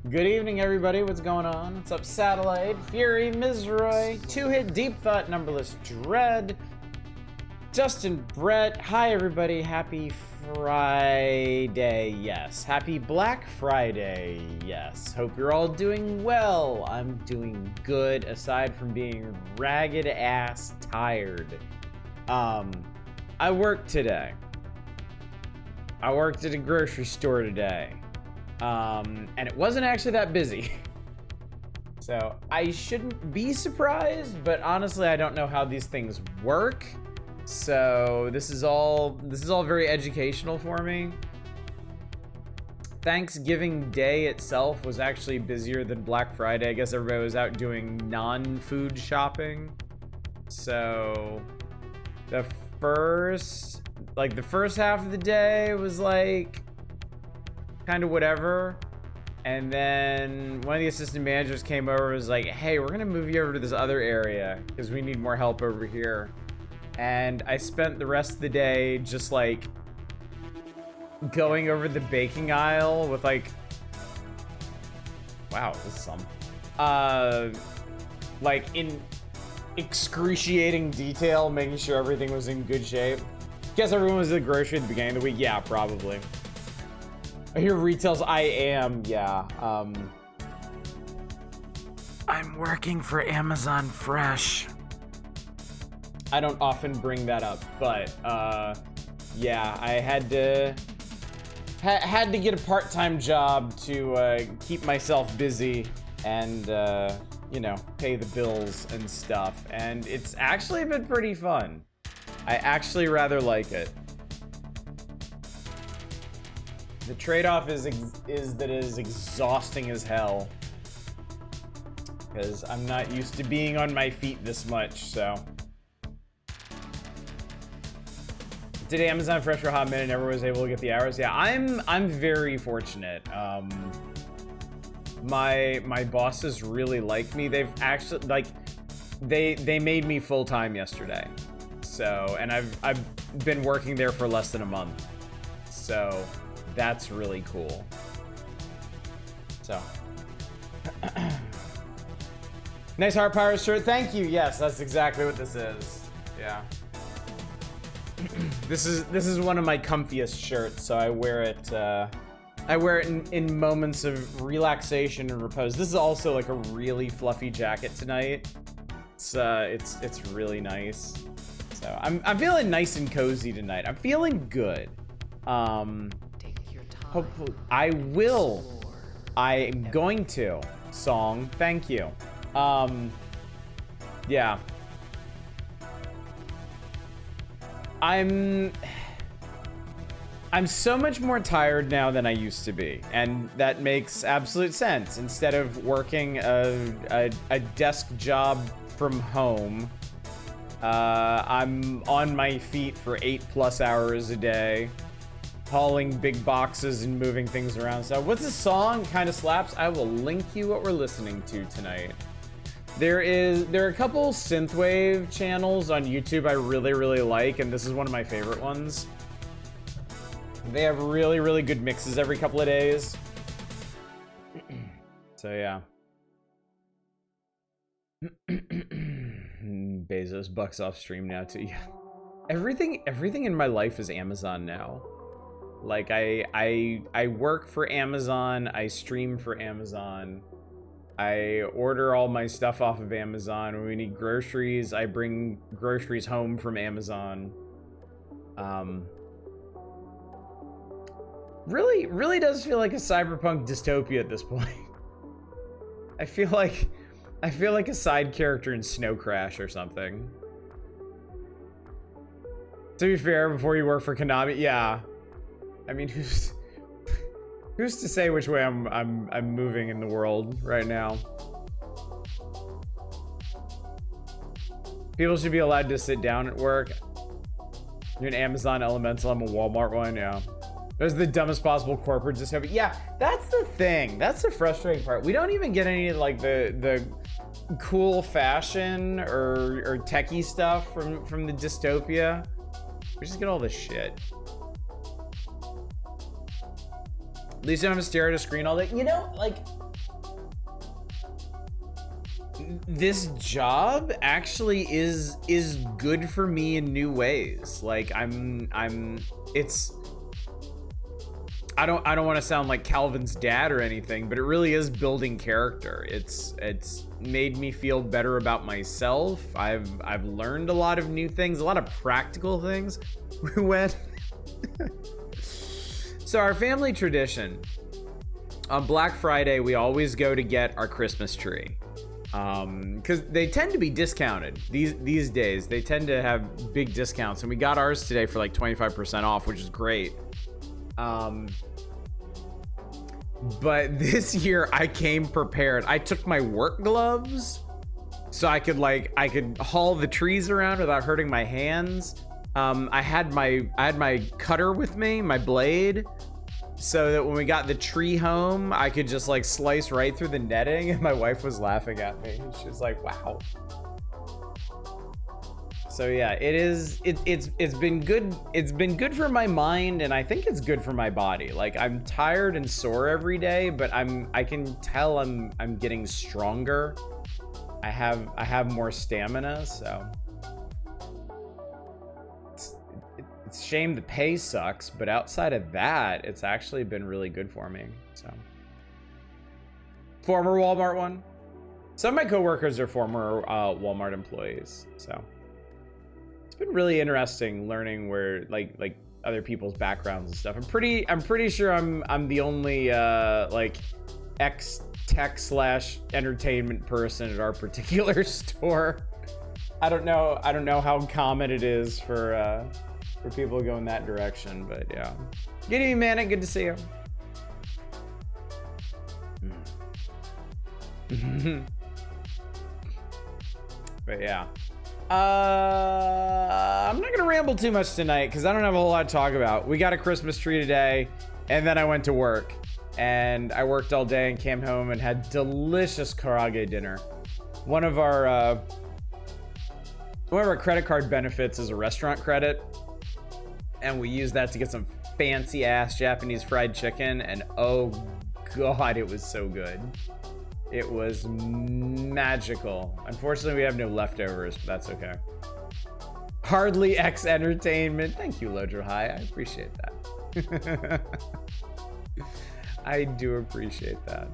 Good evening, everybody. What's going on? What's up, Satellite, Fury, Mizroy, Two Hit, Deep Thought, Numberless Dread, Justin, Brett. Hi, everybody. Happy Friday. Yes. Happy Black Friday. Yes. Hope you're all doing well. I'm doing good, aside from being ragged ass tired. I worked today. I worked at a grocery store today. And it wasn't actually that busy. So I shouldn't be surprised, but honestly, I don't know how these things work. So this is all very educational for me. Thanksgiving Day itself was actually busier than Black Friday. I guess everybody was out doing non-food shopping. So the first half of the day was like kind of whatever, and then one of the assistant managers came over and was like, hey, we're gonna move you over to this other area because we need more help over here. And I spent the rest of the day just like going over the baking aisle with like, wow, this is some like in excruciating detail, making sure everything was in good shape. Guess everyone was at the grocery at the beginning of the week. Yeah, probably. I hear retails. I am, yeah. I'm working for Amazon Fresh. I don't often bring that up, but yeah, I had to get a part-time job to keep myself busy and you know, pay the bills and stuff. And it's actually been pretty fun. I actually rather like it. The trade-off is that it is exhausting as hell, because I'm not used to being on my feet this much. So did Amazon Fresh for a hot minute, never was able to get the hours. Yeah, I'm very fortunate. My bosses really like me. They've actually like they made me full-time yesterday. So, and I've been working there for less than a month. So that's really cool. So nice Heart Power shirt. Thank you. Yes, that's exactly what this is. Yeah. This is one of my comfiest shirts, so I wear it in moments of relaxation and repose. This is also like a really fluffy jacket tonight. It's really nice. So I'm feeling nice and cozy tonight. I'm feeling good. Hopefully, I will. I'm going to. Song, thank you. Yeah. I'm so much more tired now than I used to be, and that makes absolute sense. Instead of working a desk job from home, I'm on my feet for 8+ hours a day, hauling big boxes and moving things around. So what's the song? Kind of slaps. I will link you what we're listening to tonight. There are a couple synthwave channels on YouTube I really like, and this is one of my favorite ones. They have really good mixes every couple of days. So yeah. Bezos bucks off stream now too. Yeah. Everything in my life is Amazon now. Like I work for Amazon, I stream for Amazon, I order all my stuff off of Amazon. When we need groceries, I bring groceries home from Amazon. Really does feel like a cyberpunk dystopia at this point. I feel like a side character in Snow Crash or something. To be fair, before you work for Konami, yeah. I mean, who's to say which way I'm moving in the world right now? People should be allowed to sit down at work. You're an Amazon Elemental, I'm a Walmart one, yeah. There's the dumbest possible corporate dystopia. Yeah, that's the thing. That's the frustrating part. We don't even get any like the cool fashion or techie stuff from the dystopia. We just get all this shit. At least you don't have to stare at a screen all day. You know, like, this job actually is good for me in new ways. Like it's, I don't want to sound like Calvin's dad or anything, but it really is building character. It's made me feel better about myself. I've learned a lot of new things, a lot of practical things. So our family tradition, on Black Friday, we always go to get our Christmas tree. Because they tend to be discounted these days. They tend to have big discounts, and we got ours today for like 25% off, which is great. But this year I came prepared. I took my work gloves so I could haul the trees around without hurting my hands. I had my cutter with me, my blade, so that when we got the tree home, I could just like slice right through the netting. And my wife was laughing at me. She was like, "Wow." So yeah, it's been good. It's been good for my mind, and I think it's good for my body. Like, I'm tired and sore every day, but I can tell I'm getting stronger. I have more stamina, so it's a shame the pay sucks, but outside of that, it's actually been really good for me. So, former Walmart one. Some of my coworkers are former Walmart employees, so it's been really interesting learning where like other people's backgrounds and stuff. I'm pretty sure I'm the only like ex-tech / entertainment person at our particular store. I don't know how common it is for people going that direction, but yeah. Good evening, man. Good to see you. But yeah. I'm not gonna ramble too much tonight because I don't have a whole lot to talk about. We got a Christmas tree today, and then I went to work. And I worked all day and came home and had delicious karage dinner. One of our credit card benefits is a restaurant credit, and we used that to get some fancy ass Japanese fried chicken, and oh god, it was so good. It was magical. Unfortunately, we have no leftovers, but that's okay. Hardly X Entertainment. Thank you, Lodro High. I appreciate that. I do appreciate that.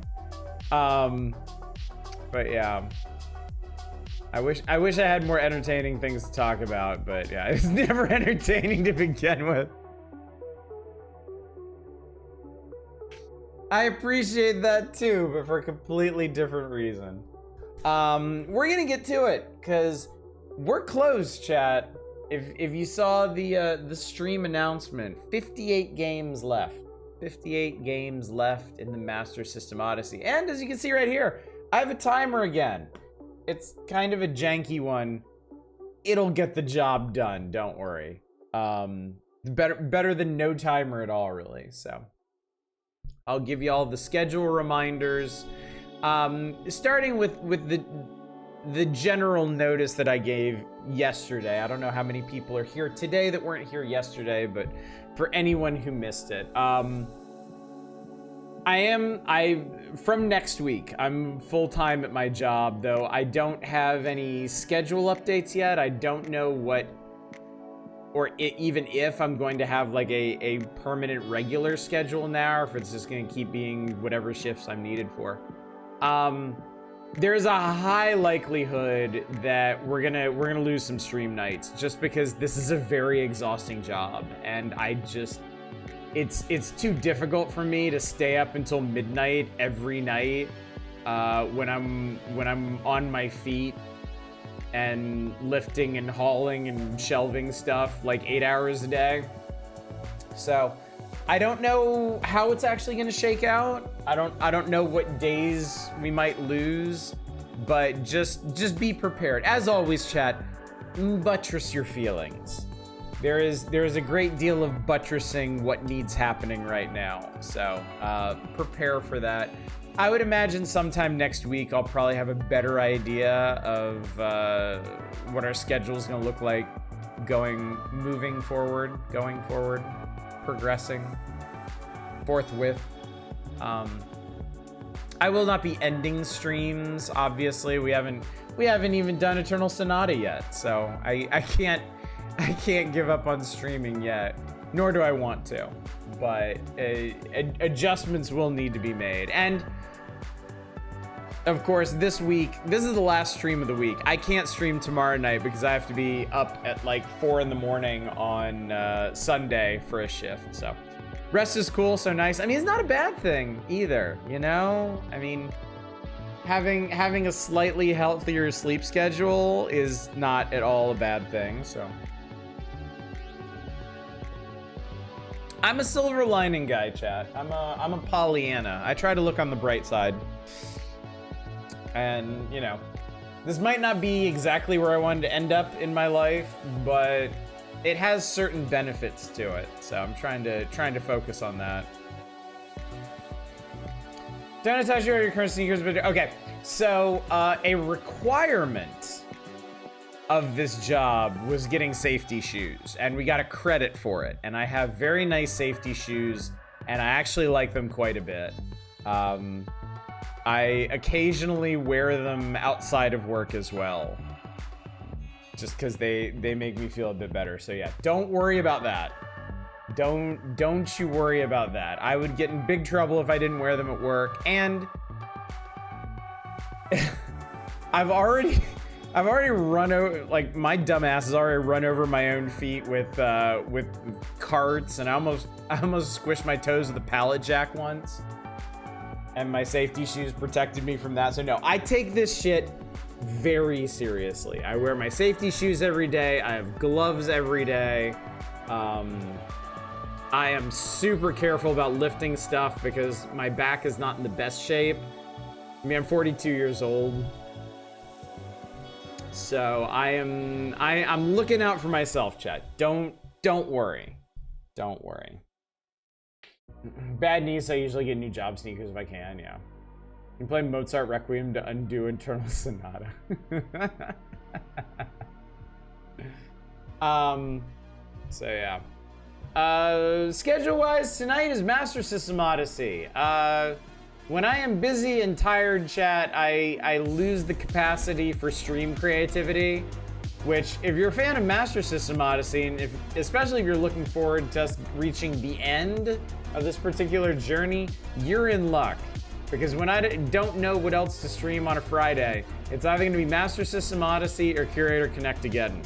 But yeah. I wish I had more entertaining things to talk about, but yeah, it's never entertaining to begin with. I appreciate that too, but for a completely different reason. We're gonna get to it, because we're closed, chat. If you saw the stream announcement, 58 games left. 58 games left in the Master System Odyssey. And as you can see right here, I have a timer again. It's kind of a janky one. It'll get the job done, don't worry. Better than no timer at all, really. So I'll give you all the schedule reminders. Starting with the general notice that I gave yesterday. I don't know how many people are here today that weren't here yesterday, but for anyone who missed it, from next week, I'm full-time at my job, though I don't have any schedule updates yet. I don't know what, or even if I'm going to have like a permanent regular schedule now, or if it's just going to keep being whatever shifts I'm needed for. There's a high likelihood that we're gonna lose some stream nights, just because this is a very exhausting job, and it's too difficult for me to stay up until midnight every night when I'm on my feet and lifting and hauling and shelving stuff like 8 hours a day. So I don't know how it's actually going to shake out. I don't know what days we might lose, but just be prepared. As always, chat, buttress your feelings. There is a great deal of buttressing what needs happening right now. So prepare for that. I would imagine sometime next week I'll probably have a better idea of what our schedule is going to look like going forward, progressing forthwith. I I will not be ending streams. Obviously, we haven't even done Eternal Sonata yet, so I can't give up on streaming yet, nor do I want to. But adjustments will need to be made. And of course, this week, this is the last stream of the week. I can't stream tomorrow night because I have to be up at like 4 in the morning on Sunday for a shift. So rest is cool, so nice. I mean, it's not a bad thing either, you know? I mean, having a slightly healthier sleep schedule is not at all a bad thing, so. I'm a silver lining guy, chat. I'm a Pollyanna. I try to look on the bright side. And, you know, this might not be exactly where I wanted to end up in my life, but it has certain benefits to it. So I'm trying to focus on that. Don't attach your current sneakers, but okay. So a requirement of this job was getting safety shoes, and we got a credit for it. And I have very nice safety shoes, and I actually like them quite a bit. I occasionally wear them outside of work as well, just because they make me feel a bit better. So yeah, don't worry about that. Don't you worry about that. I would get in big trouble if I didn't wear them at work, and I've already run over, like, my dumbass has already run over my own feet with carts, and I almost squished my toes with a pallet jack once. And my safety shoes protected me from that. So no, I take this shit very seriously. I wear my safety shoes every day. I have gloves every day. I am super careful about lifting stuff because my back is not in the best shape. I mean, I'm 42 years old. So I'm looking out for myself, chat. Don't worry. Don't worry. Bad knees, so I usually get new job sneakers if I can, yeah. You can play Mozart Requiem to undo Eternal Sonata. So yeah. Schedule-wise, tonight is Master System Odyssey. When I am busy and tired, chat, I lose the capacity for stream creativity. Which, if you're a fan of Master System Odyssey, and especially if you're looking forward to us reaching the end of this particular journey, you're in luck. Because when I don't know what else to stream on a Friday, it's either going to be Master System Odyssey or Curator Connect Again.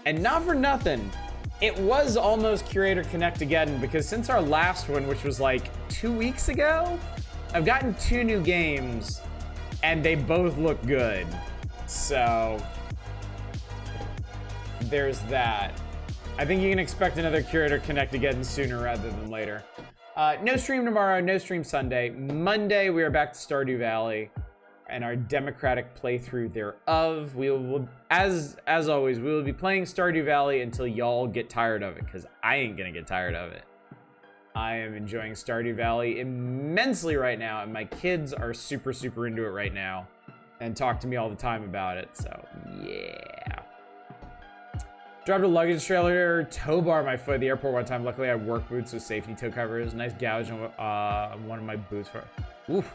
And not for nothing, it was almost Curator Connect Again, because since our last one, which was like 2 weeks ago, I've gotten 2 new games, and they both look good. So there's that. I think you can expect another Curator Connect Again sooner rather than later. No stream tomorrow, no stream Sunday. Monday, we are back to Stardew Valley and our democratic playthrough thereof. We will, as always, we will be playing Stardew Valley until y'all get tired of it, because I ain't gonna get tired of it. I am enjoying Stardew Valley immensely right now, and my kids are super, super into it right now and talk to me all the time about it, so yeah. Dropped a luggage trailer, tow bar my foot at the airport one time. Luckily, I have work boots with safety toe covers. Nice gouge on one of my boots. Oof.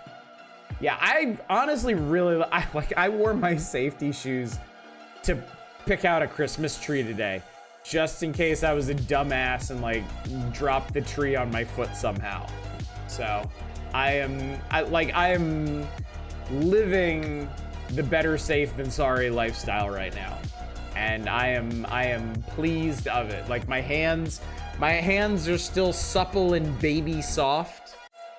Yeah, I honestly really, I wore my safety shoes to pick out a Christmas tree today, just in case I was a dumbass and like dropped the tree on my foot somehow. So I am living the better safe than sorry lifestyle right now. And I am pleased of it. Like my hands are still supple and baby soft,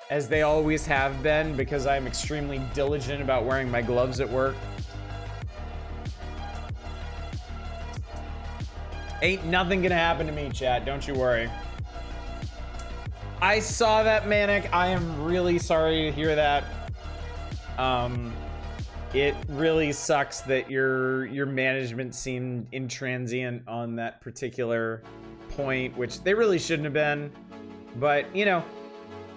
as they always have been, because I'm extremely diligent about wearing my gloves at work. Ain't nothing gonna happen to me, chat. Don't you worry. I saw that, Manic. I am really sorry to hear that. It really sucks that your management seemed intransient on that particular point, which they really shouldn't have been. But, you know,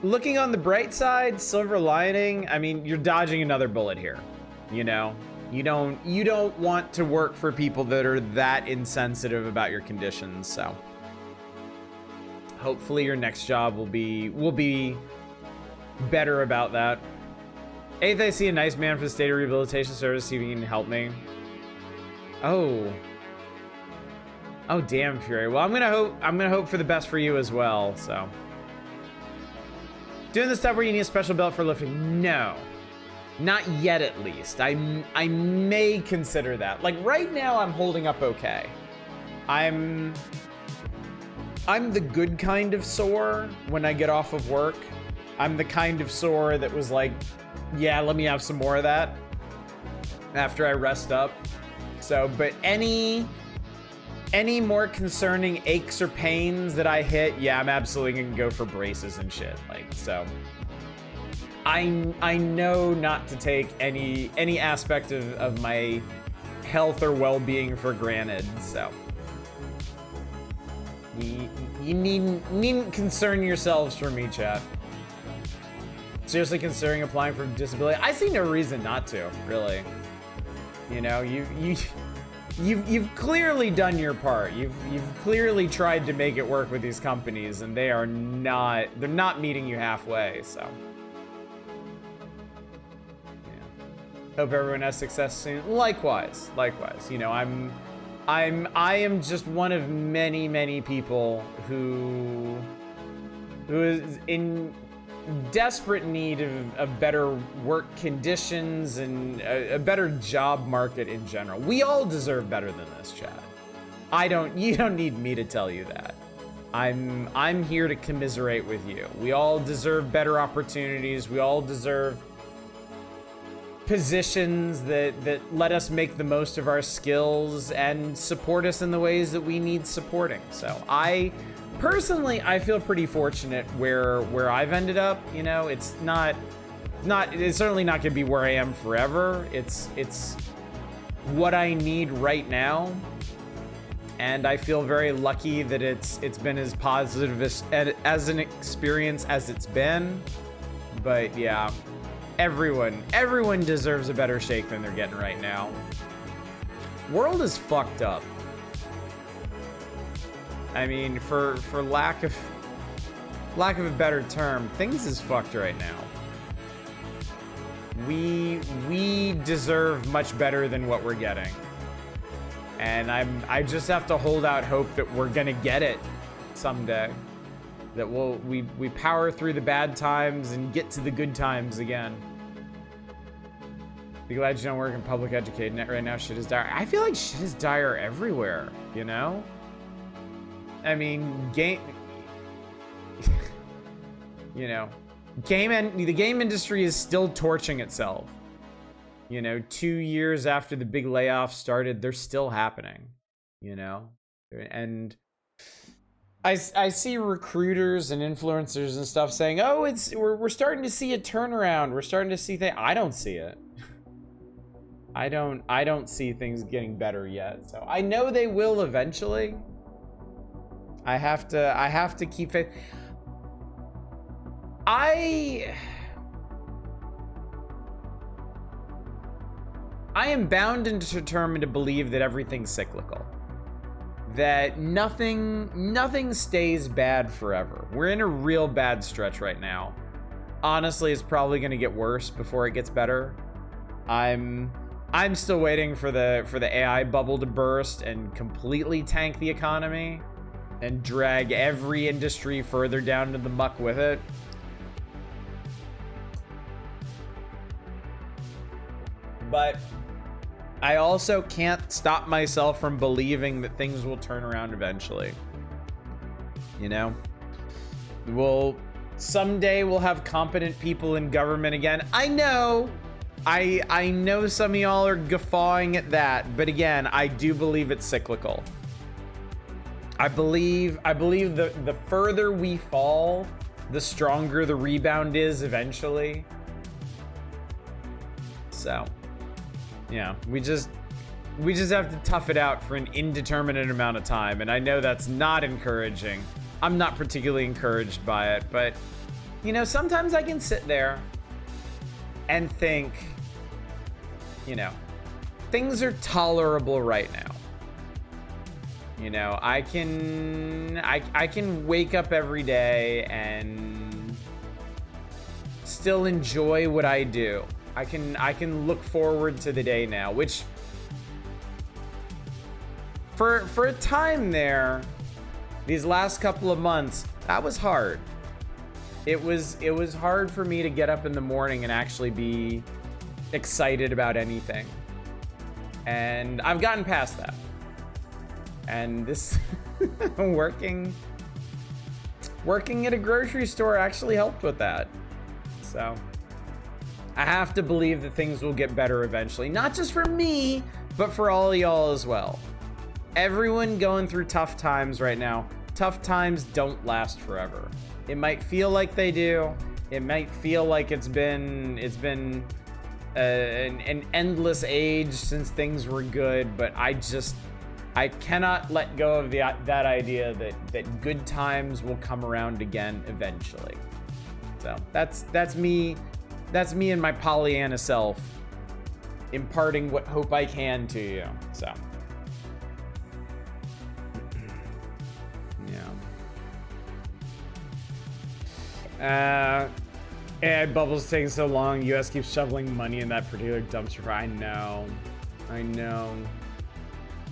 looking on the bright side, silver lining, I mean, you're dodging another bullet here. You know, you don't want to work for people that are that insensitive about your conditions. So hopefully your next job will be better about that. Eighth, I see a nice man for the state of rehabilitation service. See if he can help me. Oh. Oh, damn, Fury. Well, I'm gonna hope for the best for you as well, so. Doing the stuff where you need a special belt for lifting? No. Not yet, at least. I may consider that. Like, right now, I'm holding up okay. I'm the good kind of sore when I get off of work. I'm the kind of sore that was like, yeah, let me have some more of that after I rest up. So, but any more concerning aches or pains that I hit, yeah, I'm absolutely gonna go for braces and shit. Like, so I know not to take any aspect of my health or well-being for granted. So you needn't concern yourselves for me, chat. Seriously considering applying for disability? I see no reason not to, really. You know, you've clearly done your part. You've clearly tried to make it work with these companies, and they're not meeting you halfway. So, yeah. Hope everyone has success soon. Likewise. You know, I am just one of many people who is in desperate need of better work conditions and a better job market in general. We all deserve better than this, Chad. You don't need me to tell you that. I'm here to commiserate with you. We all deserve better opportunities. We all deserve positions that let us make the most of our skills and support us in the ways that we need supporting. So personally, I feel pretty fortunate where I've ended up. You know, it's certainly not gonna be where I am forever. It's what I need right now, and I feel very lucky that it's been as positive as an experience as it's been. But yeah, everyone deserves a better shake than they're getting right now. World is fucked up. I mean, for lack of a better term, things is fucked right now. We deserve much better than what we're getting, and I just have to hold out hope that we're gonna get it someday. That we power through the bad times and get to the good times again. Be glad you don't work in public education right now. Shit is dire. I feel like shit is dire everywhere. You know. I mean, you know, the game industry is still torching itself. You know, 2 years after the big layoffs started, they're still happening. You know, and I see recruiters and influencers and stuff saying, "Oh, we're starting to see a turnaround. We're starting to see things." I don't see it. I don't see things getting better yet. So I know they will eventually. I have to keep it. I am bound and determined to believe that everything's cyclical. That nothing stays bad forever. We're in a real bad stretch right now. Honestly, it's probably going to get worse before it gets better. I'm still waiting for the AI bubble to burst and completely tank the economy and drag every industry further down to the muck with it. But I also can't stop myself from believing that things will turn around eventually. You know? Someday we'll have competent people in government again. I know some of y'all are guffawing at that, but again, I do believe it's cyclical. I believe the further we fall, the stronger the rebound is eventually. So, yeah, we just have to tough it out for an indeterminate amount of time, and I know that's not encouraging. I'm not particularly encouraged by it, but you know, sometimes I can sit there and think, you know, things are tolerable right now. You know, I can wake up every day and still enjoy what I do. I can look forward to the day now, which for a time there, these last couple of months, that was hard. It was hard for me to get up in the morning and actually be excited about anything. And I've gotten past that. And this working at a grocery store actually helped with that. So I have to believe that things will get better eventually. Not just for me, but for all of y'all as well. Everyone going through tough times right now. Tough times don't last forever. It might feel like they do. It might feel like it's been an endless age since things were good, but I cannot let go of that idea that good times will come around again eventually. So that's me and my Pollyanna self imparting what hope I can to you. So yeah. Bubbles taking so long. US keeps shoveling money in that particular dumpster. I know.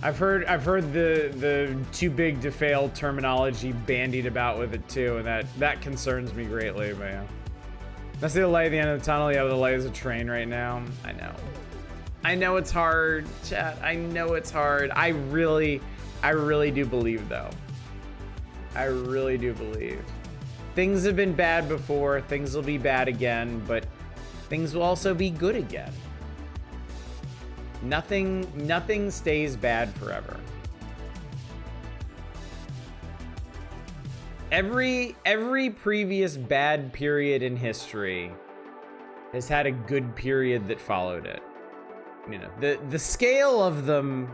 I've heard the too big to fail terminology bandied about with it too, and that concerns me greatly. But yeah, that's the light at the end of the tunnel. Yeah, the light is a train right now. I know it's hard, chat. I know it's hard. I really do believe though. I really do believe. Things have been bad before, things will be bad again, but things will also be good again. Nothing stays bad forever. Every previous bad period in history has had a good period that followed it. You know, the scale of them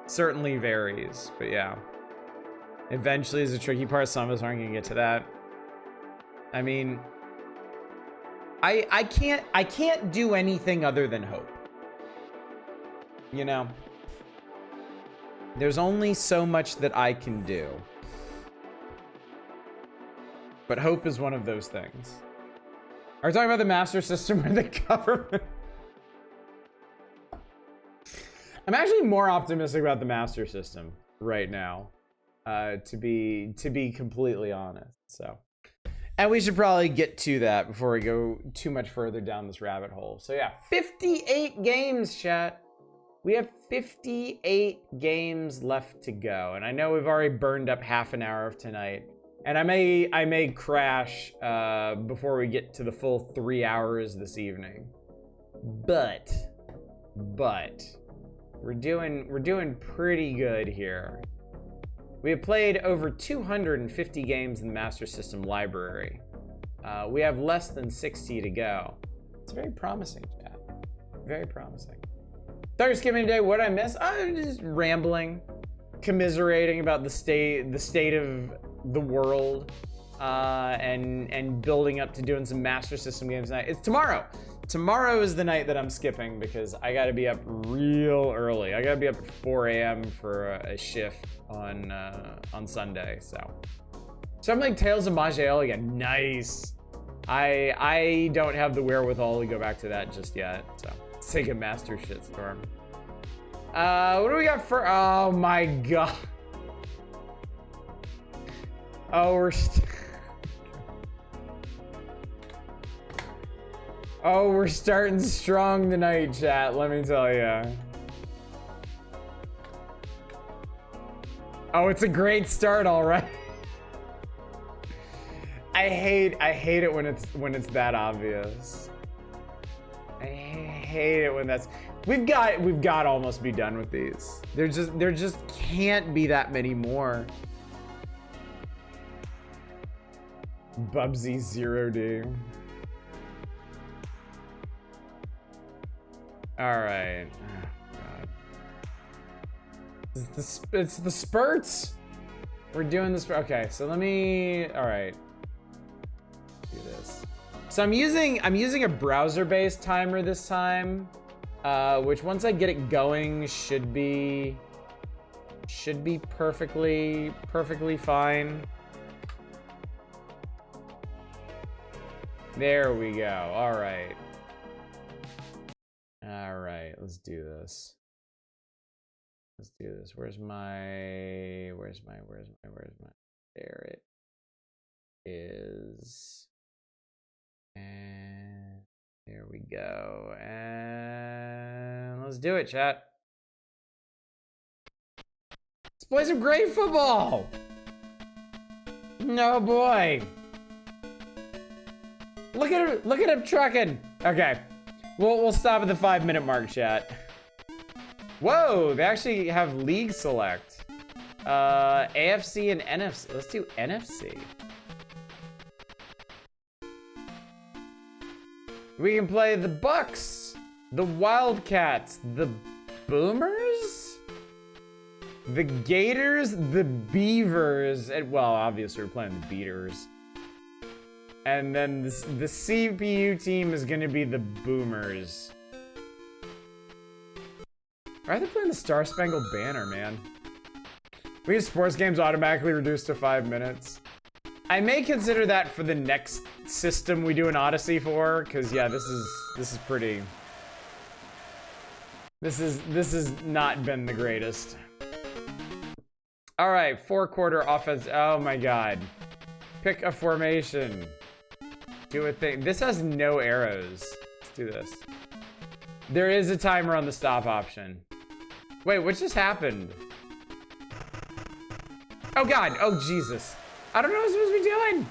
certainly varies, but yeah. Eventually is a tricky part. Some of us aren't gonna get to that. I mean, I can't do anything other than hope. You know? There's only so much that I can do. But hope is one of those things. Are we talking about the Master System or the government? I'm actually more optimistic about the Master System right now, to be completely honest. So, and we should probably get to that before we go too much further down this rabbit hole. So yeah, 58 games, chat. We have 58 games left to go, and I know we've already burned up half an hour of tonight, and I may crash before we get to the full 3 hours this evening. But we're doing pretty good here. We have played over 250 games in the Master System library. We have less than 60 to go. It's very promising, chat. Very promising. Thanksgiving today, what I miss? I'm just rambling, commiserating about the state of the world, and building up to doing some Master System games tonight. It's tomorrow. Tomorrow is the night that I'm skipping because I gotta be up real early. I gotta be up at 4 a.m. for a shift on Sunday. So I'm like Tales of Majel again. Nice. I don't have the wherewithal to go back to that just yet. So Sega Master Shitstorm. What do we got for? Oh my god. Oh, we're starting strong tonight, chat. Let me tell you. Oh, it's a great start, all right. I hate it when it's that obvious. I hate it when that's. We've got to almost be done with these. There just can't be that many more. Bubsy 0D. All right. Oh, God. It's the spurts. We're doing this. Okay, so let me. All right. Do this. So I'm using a browser-based timer this time, which once I get it going should be perfectly fine. There we go. All right. right, let's do this. Let's do this. Where's my? There it is. And here we go. And let's do it, chat. Let's play some great football. No boy. Look at him trucking. Okay. We'll stop at the 5-minute mark, chat. Whoa, they actually have league select. AFC and NFC. Let's do NFC. We can play the Bucks, the Wildcats, the Boomers, the Gators, the Beavers, and well, obviously we're playing the Beaters. And then the CPU team is gonna be the Boomers. Why are they playing the Star Spangled Banner, man? We have sports games automatically reduced to 5 minutes. I may consider that for the next system we do an Odyssey for, because yeah, this is pretty. This has not been the greatest. All right, 4-quarter offense. Oh my god. Pick a formation. Do a thing. This has no arrows. Let's do this. There is a timer on the stop option. Wait, what just happened? Oh god, oh Jesus. I don't know what I'm supposed to be doing.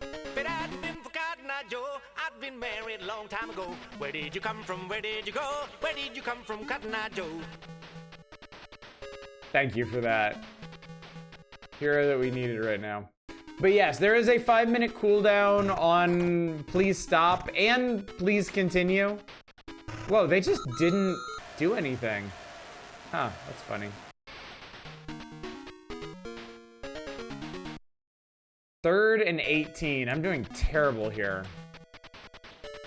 If it hadn't been for Cotton Eye Joe, I'd been married a long time ago. Where did you come from? Where did you go? Where did you come from, Cotton Eye Joe? Thank you for that. Hero that we needed right now. But yes, there is a 5-minute cooldown on please stop and please continue. Whoa, they just didn't do anything. Huh, that's funny. Third and 18. I'm doing terrible here.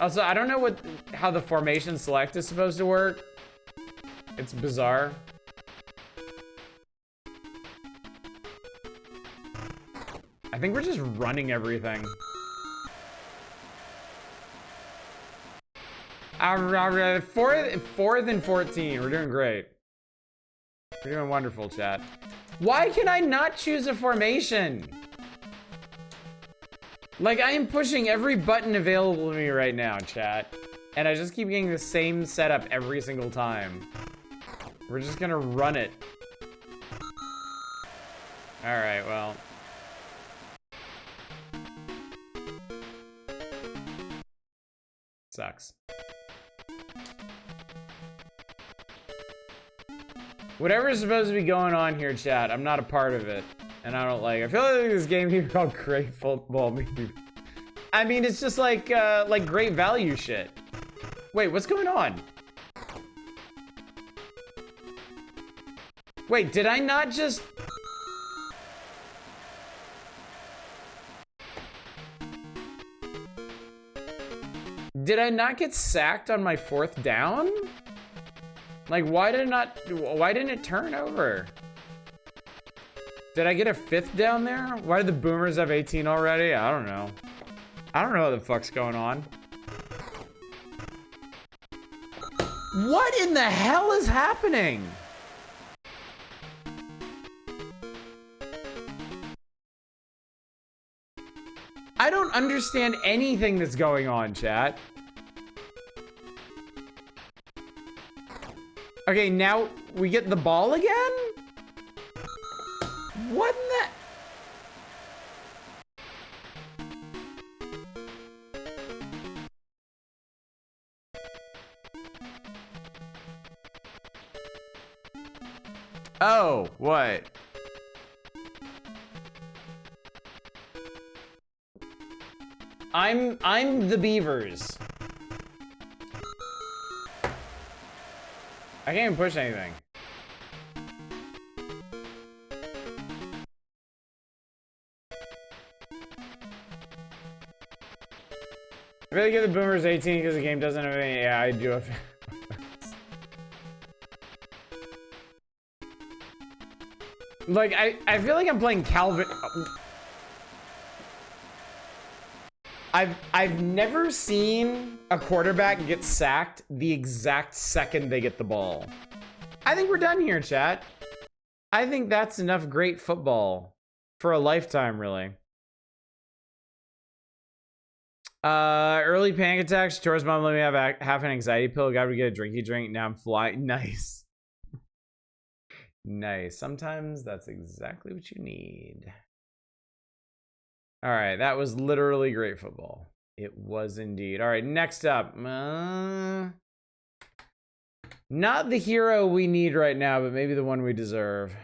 Also, I don't know how the formation select is supposed to work. It's bizarre. I think we're just running everything. Fourth and 14. We're doing great. We're doing wonderful, chat. Why can I not choose a formation? Like, I am pushing every button available to me right now, chat. And I just keep getting the same setup every single time. We're just gonna run it. Alright, well. Sucks. Whatever is supposed to be going on here, chat, I'm not a part of it. And I don't like it. I feel like this game here called Great Football maybe. I mean, it's just like great value shit. Wait, what's going on? Wait, did I not just... Did I not get sacked on my 4th down? Like, why didn't it turn over? Did I get a 5th down there? Why did the Boomers have 18 already? I don't know. I don't know what the fuck's going on. What in the hell is happening? I don't understand anything that's going on, chat. Okay, now we get the ball again? What in the... Oh, what? I'm the Beavers. I can't even push anything. I really give the Boomers 18 because the game doesn't have any. Yeah, I do have. Like, I feel like I'm playing Calvin. I've never seen a quarterback get sacked the exact second they get the ball. I think we're done here, chat. I think that's enough great football for a lifetime, really. Early panic attacks. Tor's mom let me have half an anxiety pill. Got to get a drinky drink. Now I'm flying. Nice. Nice. Sometimes that's exactly what you need. All right, that was literally great football. It was indeed. All right, next up. Not the hero we need right now, but maybe the one we deserve.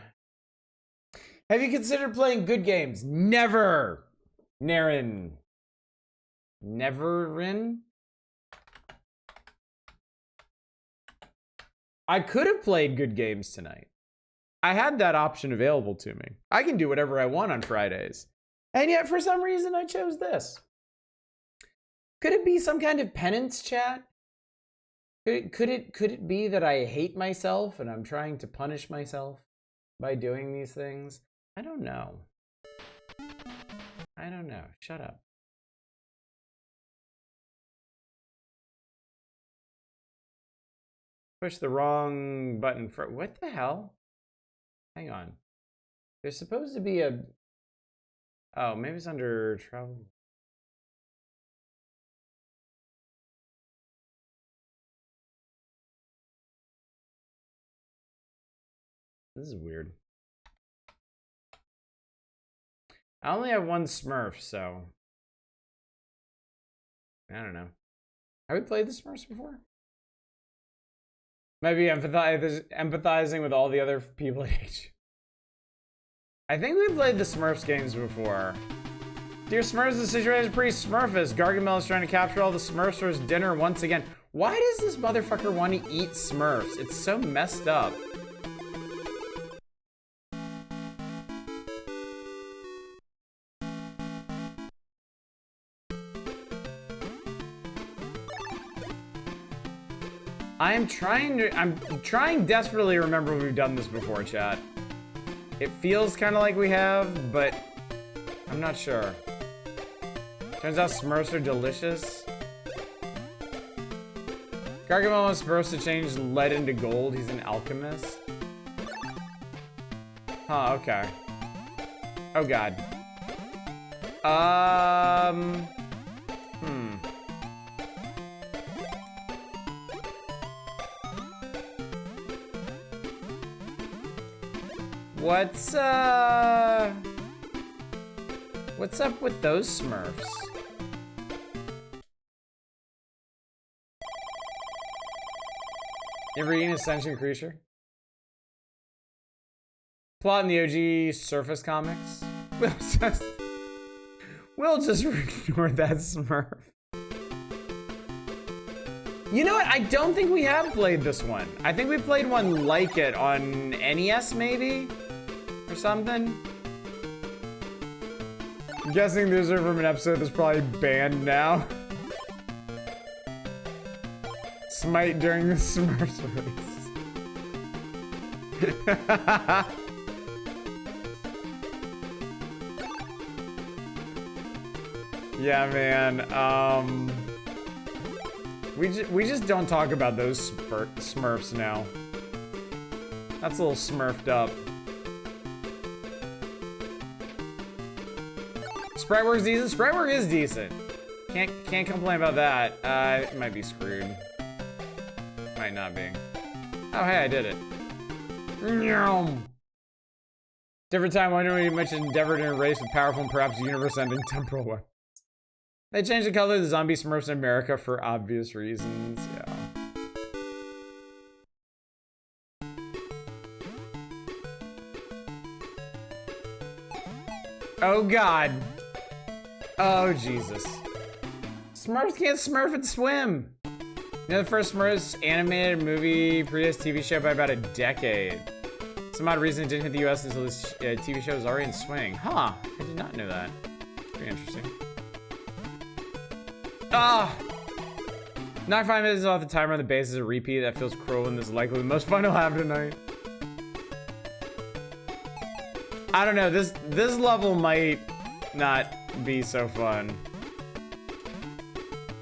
Have you considered playing good games? Never. Naren. Neverin? I could have played good games tonight. I had that option available to me. I can do whatever I want on Fridays. And yet, for some reason, I chose this. Could it be some kind of penance, chat? Could it be that I hate myself and I'm trying to punish myself by doing these things? I don't know. I don't know. Shut up. Push the wrong button for what the hell? Hang on. There's supposed to be a... Oh, maybe it's under travel. This is weird. I only have one Smurf, so... I don't know. Have we played the Smurfs before? Maybe empathizing with all the other people at age. I think we played the Smurfs games before. Dear Smurfs, the situation is pretty Smurfist. Gargamel is trying to capture all the Smurfs for his dinner once again. Why does this motherfucker want to eat Smurfs? It's so messed up. I'm trying desperately to remember if we've done this before, chat. It feels kind of like we have, but I'm not sure. Turns out Smurfs are delicious. Gargamel was supposed to change lead into gold. He's an alchemist. Huh, okay. Oh god. What's up with those Smurfs? You ever eaten a sentient creature? Plot in the OG Surface comics. We'll just ignore that Smurf. You know what? I don't think we have played this one. I think we played one like it on NES, maybe? Or something? I'm guessing these are from an episode that's probably banned now. Smite during the Smurfs release. Yeah, man. We just don't talk about those Smurfs now. That's a little Smurfed up. Sprite work's decent. Sprite work is decent. Can't complain about that. It might be screwed. Might not be. Oh, hey, I did it. Different time, why don't we mention endeavor to erase with powerful and perhaps universe-ending temporal weapons? They changed the color of the zombie Smurfs in America for obvious reasons. Yeah. Oh god. Oh Jesus. Smurfs can't smurf and swim. You know, the first Smurfs animated movie predates TV show by about a decade. Some odd reason it didn't hit the US until this TV show was already in swing. Huh, I did not know that. Very interesting. Ah! Knock 5 minutes off the timer on the base is a repeat. That feels cruel and this is likely the most fun I'll have tonight. I don't know, this level might not be so fun.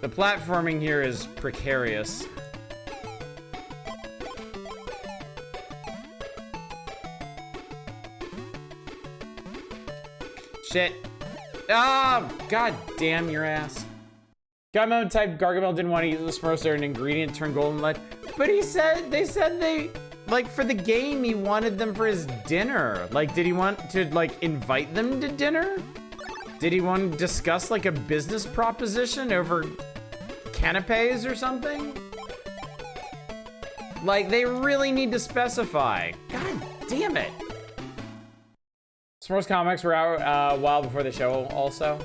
The platforming here is precarious. Shit. Ah, oh, god damn your ass. Gummo typed Gargamel didn't want to use the Smurfs, they're an ingredient turned golden lead. But they said they, like, for the game, he wanted them for his dinner. Like, did he want to, like, invite them to dinner? Did he want to discuss, like, a business proposition over canapes or something? Like, they really need to specify. God damn it. Smurfs comics were out a while before the show also.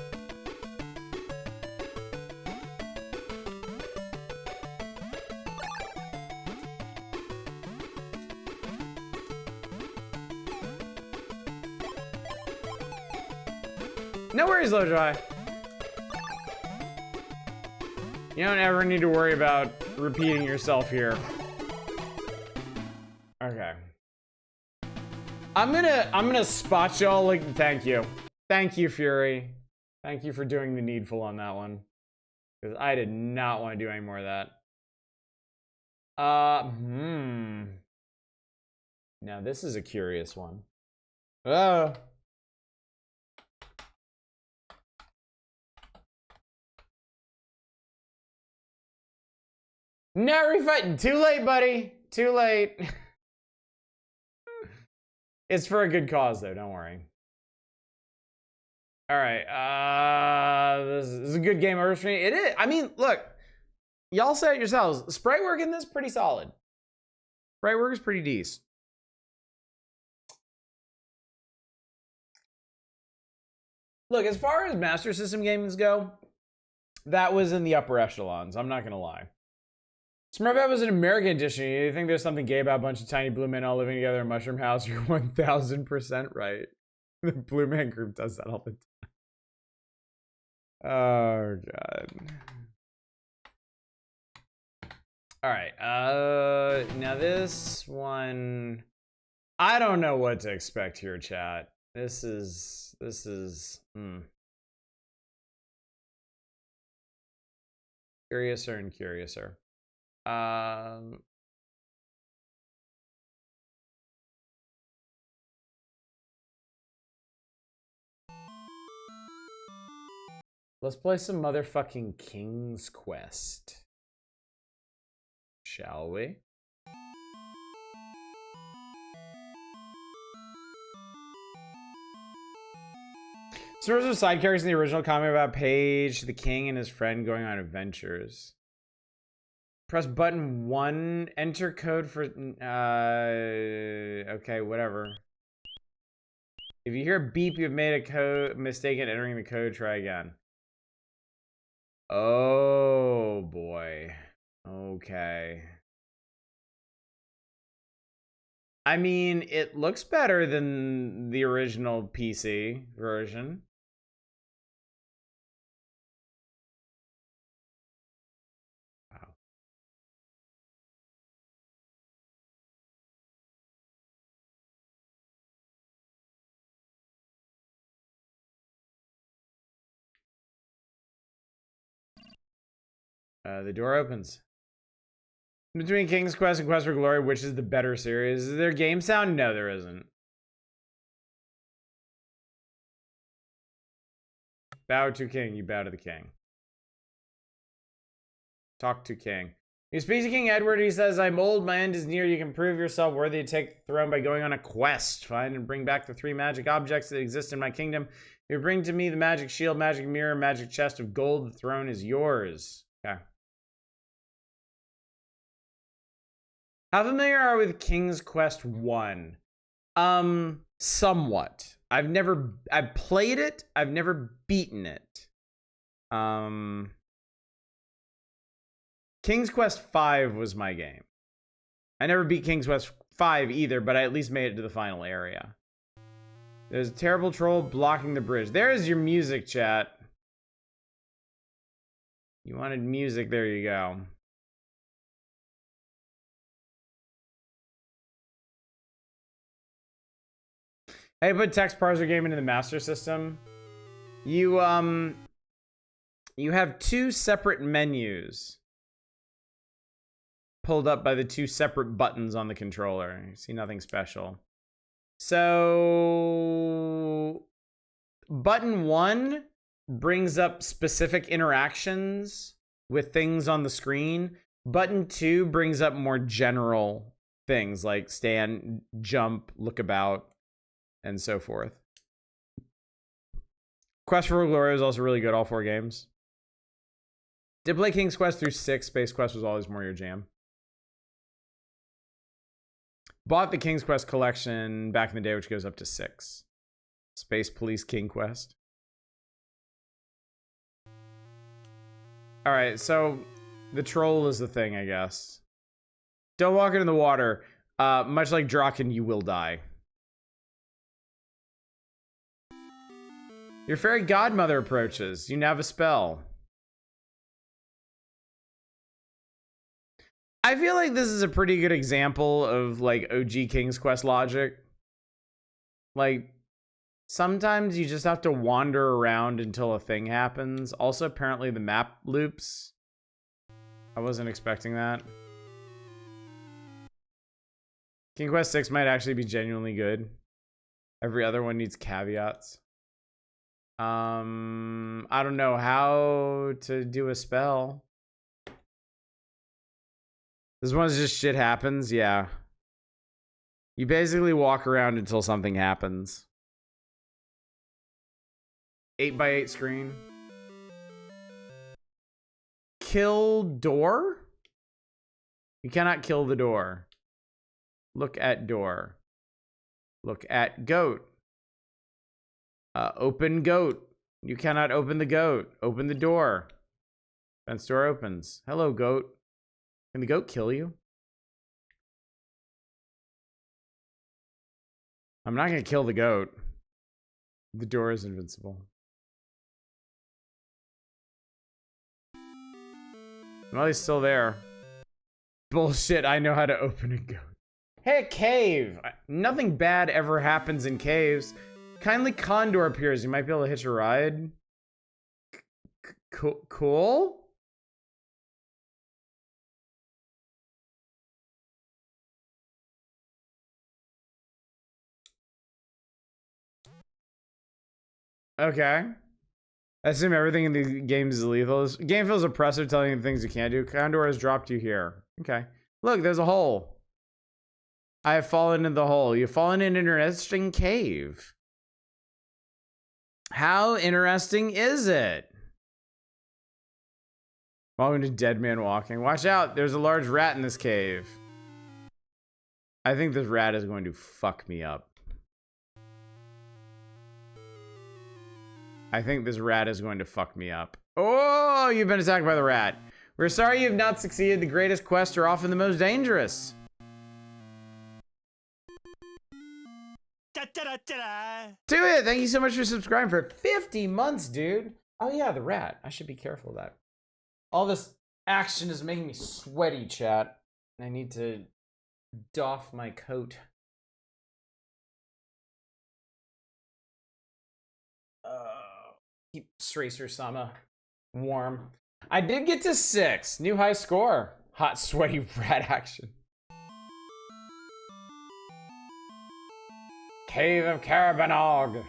No worries, Lojai. You don't ever need to worry about repeating yourself here. Okay. I'm gonna spot y'all like, thank you. Thank you, Fury. Thank you for doing the needful on that one. Because I did not want to do any more of that. Now this is a curious one. Oh. No refund. Too late, buddy. Too late. It's for a good cause, though. Don't worry. All right. This is a good game over stream. It is. I mean, look. Y'all said it yourselves. Sprite work in this pretty solid. Sprite work is pretty decent. Look, as far as Master System games go, that was in the upper echelons. I'm not gonna lie. Smurfette was an American edition. You think there's something gay about a bunch of tiny blue men all living together in a mushroom house? You're 1000% right. The Blue Man Group does that all the time. Oh, God. All right. Now this one, I don't know what to expect here, chat. This is, Curiouser and curiouser. Let's play some motherfucking King's Quest. Shall we? So there was side characters in the original comic about Paige, the king, and his friend going on adventures. Press button 1, enter code for, okay, whatever. If you hear a beep, you've made a code mistake in entering the code, try again. Oh, boy. Okay. I mean, it looks better than the original PC version. The door opens. Between King's Quest and Quest for Glory, which is the better series? Is there game sound? No, there isn't. Bow to King. You bow to the King. Talk to King. He speaks to King Edward. He says, I'm old, my end is near. You can prove yourself worthy to take the throne by going on a quest. Find and bring back the 3 magic objects that exist in my kingdom. You bring to me the magic shield, magic mirror, magic chest of gold. The throne is yours. Okay. How familiar are you with King's Quest 1? Somewhat. I've played it. I've never beaten it. King's Quest 5 was my game. I never beat King's Quest 5 either, but I at least made it to the final area. There's a terrible troll blocking the bridge. There's your music, chat. You wanted music, there you go. Hey, put text parser game into the Master System. You You have two separate menus pulled up by the two separate buttons on the controller. You see nothing special. So button 1 brings up specific interactions with things on the screen. Button 2 brings up more general things like stand, jump, look about, and so forth. Quest for Glory is also really good, all 4 games. Did play King's Quest through 6. Space Quest was always more your jam. Bought the King's Quest collection back in the day, which goes up to 6. Space Police King Quest. Alright, so the troll is the thing, I guess. Don't walk into the water. Much like Draken, you will die. Your fairy godmother approaches. You now have a spell. I feel like this is a pretty good example of like OG King's Quest logic. Like, sometimes you just have to wander around until a thing happens. Also, apparently the map loops. I wasn't expecting that. King Quest 6 might actually be genuinely good. Every other one needs caveats. I don't know how to do a spell. This one's just shit happens, yeah. You basically walk around until something happens. 8x8 screen. Kill door? You cannot kill the door. Look at door. Look at goat. Open goat. You cannot open the goat. Open the door. Fence door opens. Hello, goat. Can the goat kill you? I'm not gonna kill the goat. The door is invincible. Well, he's still there. Bullshit, I know how to open a goat. Hey, a cave! Nothing bad ever happens in caves. Kindly Condor appears. You might be able to hitch a ride. Cool? Okay. I assume everything in the game is lethal. This game feels oppressive, telling you things you can't do. Condor has dropped you here. Okay. Look, there's a hole. I have fallen in the hole. You've fallen in an interesting cave. How interesting is it? Welcome to Dead Man Walking. Watch out, there's a large rat in this cave. I think this rat is going to fuck me up. I think this rat is going to fuck me up. Oh, you've been attacked by the rat. We're sorry you've not succeeded. The greatest quests are often the most dangerous. Do it. Thank you so much for subscribing for 50 months, dude. Oh yeah, the rat. I should be careful of that. All this action is making me sweaty, chat. I need to doff my coat. Keep Stracer Sama warm. I did get to 6. New high score. Hot, sweaty rat action. Cave of Carabanog.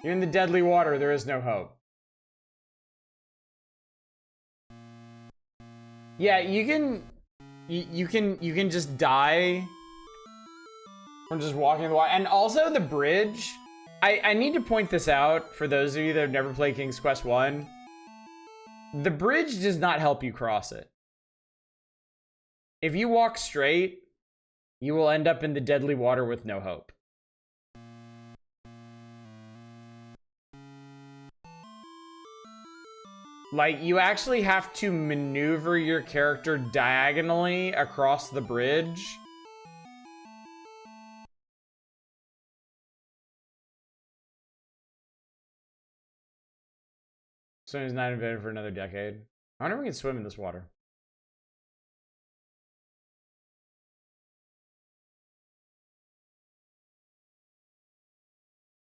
You're in the deadly water. There is no hope. Yeah, you can just die from just walking in the water. And also the bridge. I need to point this out for those of you that have never played King's Quest 1. The bridge does not help you cross it. If you walk straight, you will end up in the deadly water with no hope. Like, you actually have to maneuver your character diagonally across the bridge. Swimming's not invented for another decade. I wonder if we can swim in this water.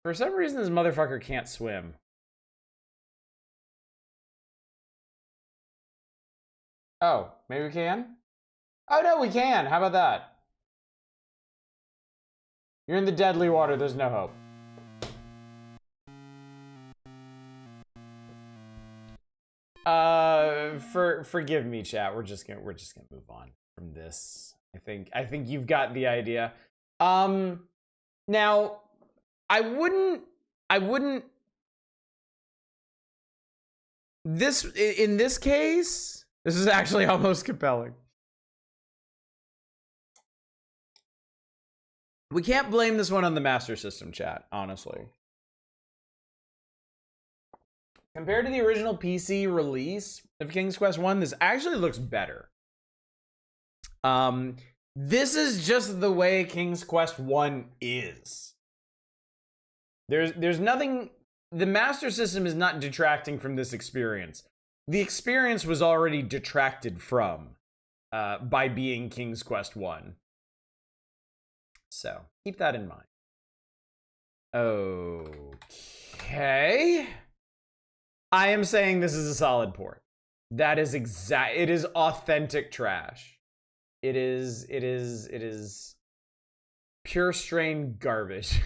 For some reason, this motherfucker can't swim. Oh, maybe we can? Oh no, we can! How about that? You're in the deadly water, there's no hope. Forgive me, chat. We're just gonna move on from this. I think you've got the idea. Now, I wouldn't in this case, this is actually almost compelling. We can't blame this one on the Master System, chat, honestly. Compared to the original PC release of King's Quest 1, this actually looks better. This is just the way King's Quest 1 is. There's nothing. The Master System is not detracting from this experience. The experience was already detracted from by being King's Quest 1. So keep that in mind. Okay. I am saying this is a solid port. That is it is authentic trash. It is pure strain garbage.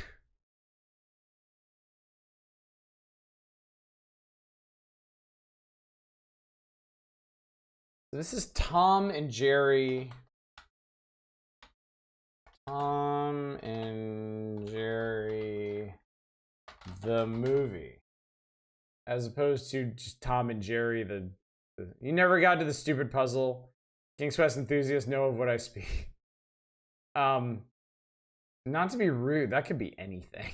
This is Tom and Jerry. Tom and Jerry, the movie. As opposed to just Tom and Jerry, the you never got to the stupid puzzle. King's Quest enthusiasts know of what I speak. Not to be rude, that could be anything.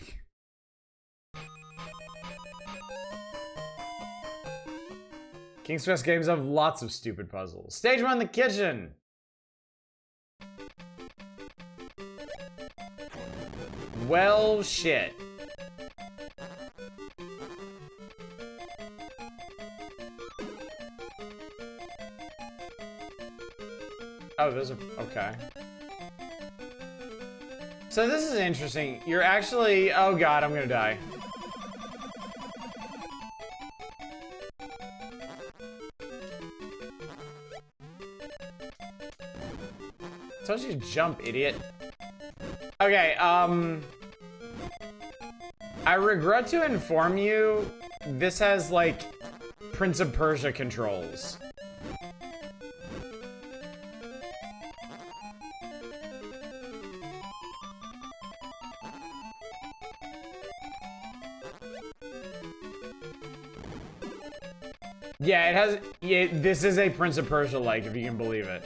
King's Quest games have lots of stupid puzzles. Stage 1, the kitchen! Well, shit. Oh, those are... okay. So this is interesting. You're actually... oh god, I'm gonna die. I told you to jump, idiot. Okay, I regret to inform you, this has, like, Prince of Persia controls. Yeah, it has... yeah, this is a Prince of Persia-like, if you can believe it.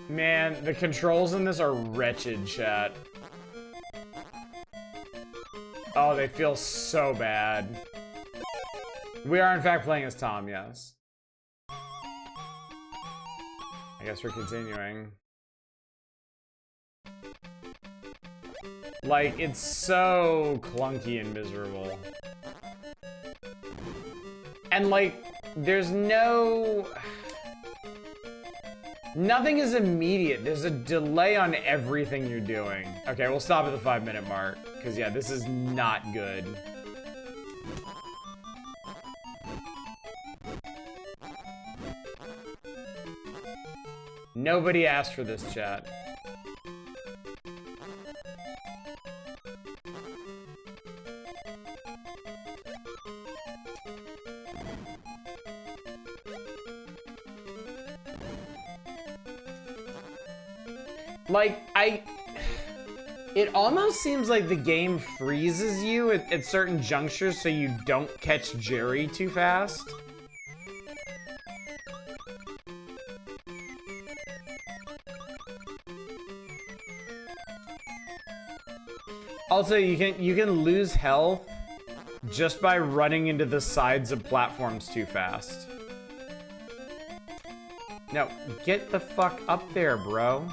Man, the controls in this are wretched, chat. Oh, they feel so bad. We are, in fact, playing as Tom, yes. I guess we're continuing. Like, it's so clunky and miserable. And, like, there's no... nothing is immediate. There's a delay on everything you're doing. Okay, we'll stop at the 5-minute mark. Because, yeah, this is not good. Nobody asked for this, chat. Like, it almost seems like the game freezes you at certain junctures so you don't catch Jerry too fast. Also, you can lose health just by running into the sides of platforms too fast. No, get the fuck up there, bro.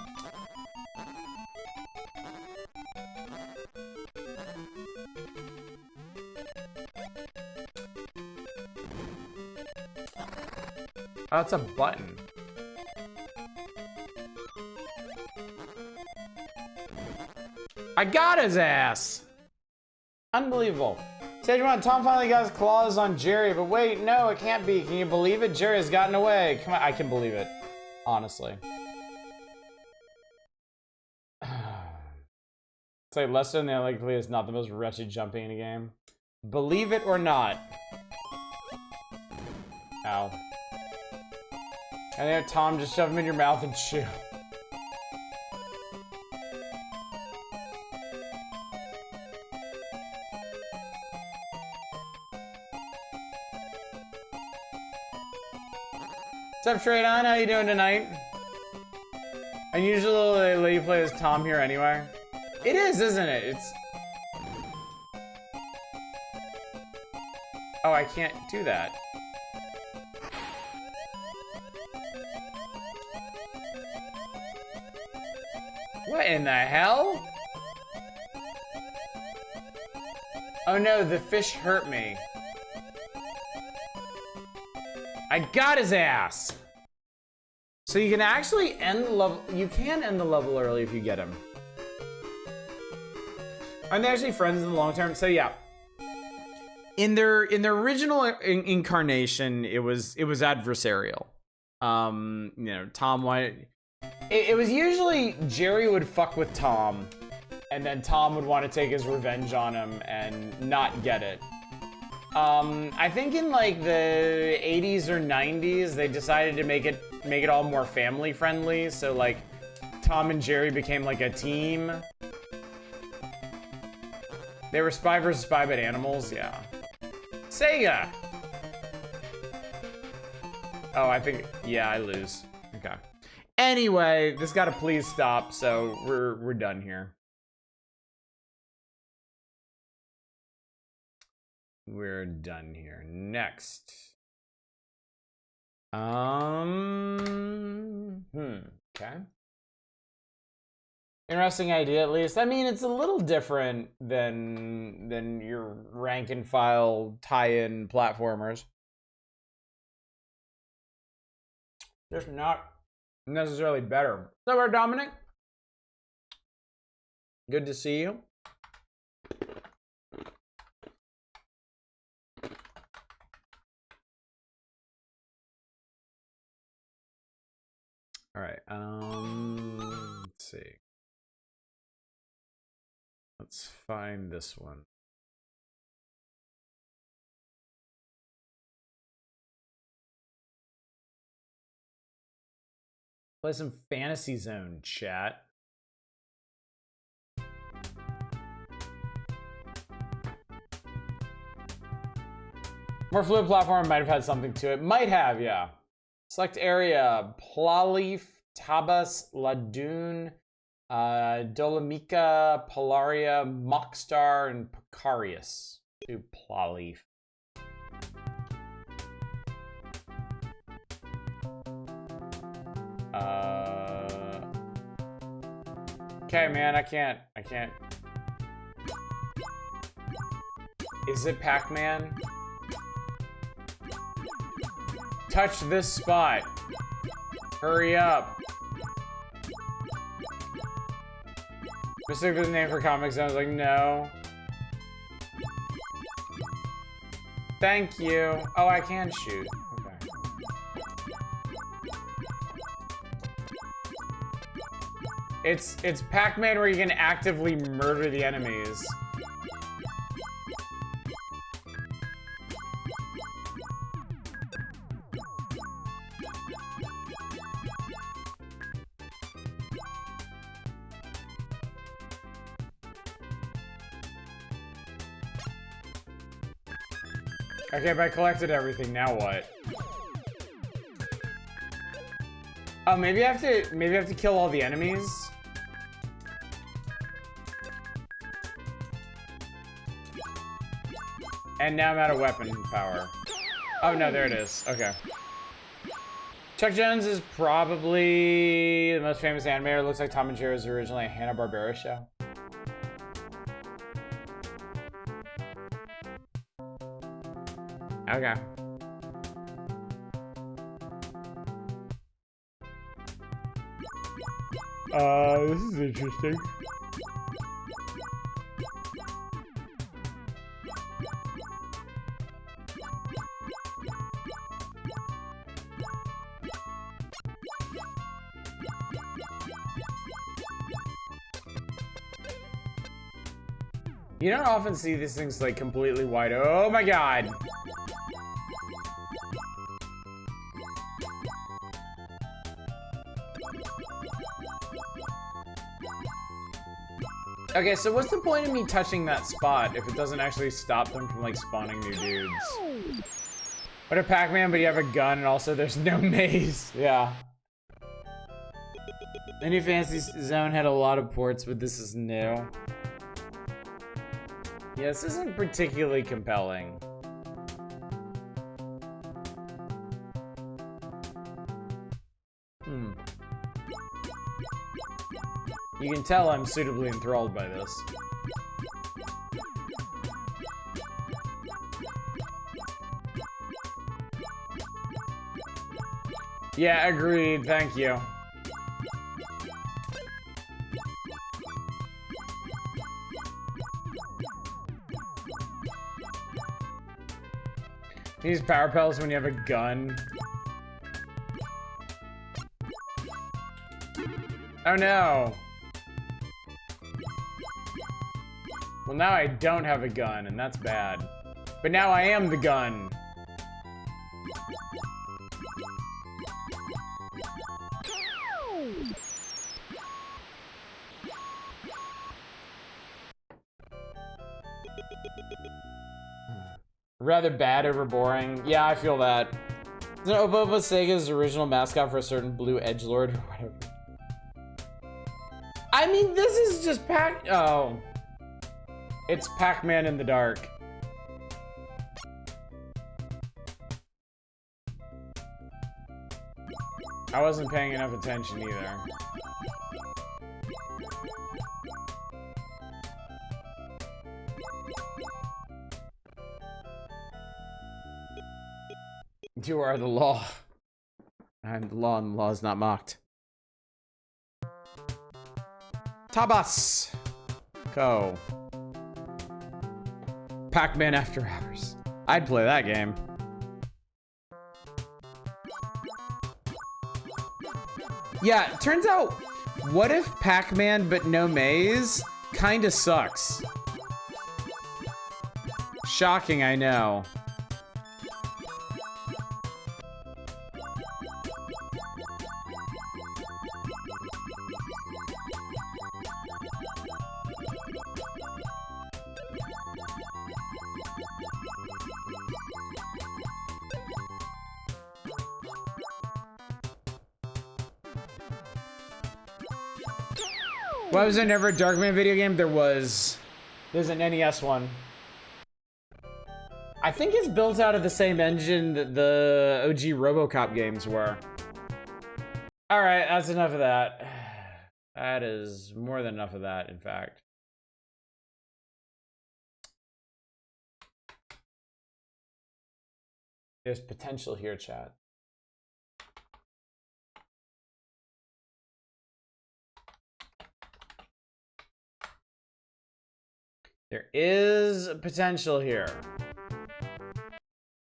Oh, it's a button. I got his ass! Unbelievable. Stage 1, Tom finally got his claws on Jerry, but wait, no, it can't be. Can you believe it? Jerry has gotten away. Come on, I can believe it. Honestly. It's like Lester and the Unlikely is not the most wretched jumping in a game. Believe it or not. Ow. And then Tom, just shove him in your mouth and chew. What's up, Trade-On? How you doing tonight? And usually they let you play as Tom here anyway. It is, isn't it? It's... Oh, I can't do that. What in the hell? Oh no, the fish hurt me. I got his ass! So you can actually end the level, you can end the level early if you get him. Aren't they actually friends in the long term? So yeah. In their original incarnation, it was adversarial. You know, Tom wanted, it was usually Jerry would fuck with Tom, and then Tom would want to take his revenge on him and not get it. I think in like the 80s or 90s, they decided to make it all more family friendly. So like Tom and Jerry became like a team. They were spy versus spy, but animals, yeah. Sega! Oh, I think, yeah, I lose. Okay. Anyway, this gotta please stop, so we're done here. We're done here. Next. Okay. Interesting idea, at least. I mean, it's a little different than your rank and file tie-in platformers. Just not necessarily better. So, we're Dominic. Good to see you. All right, let's see. Let's find this one. Play some Fantasy Zone, chat. More fluid platform might have had something to it. Might have, yeah. Select area, Plalif, Tabas, Ladune, Dolomica, Polaria, Mockstar, and Picarius. Do Plalif. Okay, man, I can't. Is it Pac-Man? Touch this spot. Hurry up. Mistook this name for Comic Zone. I was like, no. Thank you. Oh, I can shoot. Okay. It's Pac-Man where you can actively murder the enemies. Okay, but I collected everything, now what? Oh, maybe I have to kill all the enemies? And now I'm out of weapon power. Oh no, there it is. Okay. Chuck Jones is probably the most famous animator. It looks like Tom and Jerry was originally a Hanna-Barbera show. Okay. This is interesting. You don't often see these things like completely wide. Oh my god. Okay, so what's the point of me touching that spot if it doesn't actually stop them from like spawning new dudes? What a Pac-Man, but you have a gun and also there's no maze. Yeah. The new Fantasy Zone had a lot of ports, but this is new. Yeah, this isn't particularly compelling. You can tell I'm suitably enthralled by this. Yeah, agreed. Thank you. You use power pellets when you have a gun. Oh no. Well, now I don't have a gun, and that's bad. But now I am the gun. Rather bad over boring. Yeah, I feel that. Isn't Opopo Sega's original mascot for a certain blue edgelord or whatever? I mean, this is just Oh. It's Pac-Man in the dark. I wasn't paying enough attention either. You are the law. I'm the law, and the law is not mocked. Tabas! Go. Pac-Man After Hours. I'd play that game. Yeah, turns out, what if Pac-Man but no maze kinda sucks? Shocking, I know. Why was there never a Darkman video game? There's an NES one. I think it's built out of the same engine that the OG RoboCop games were. Alright, that's enough of that. That is more than enough of that, in fact. There's potential here, chat. There is potential here.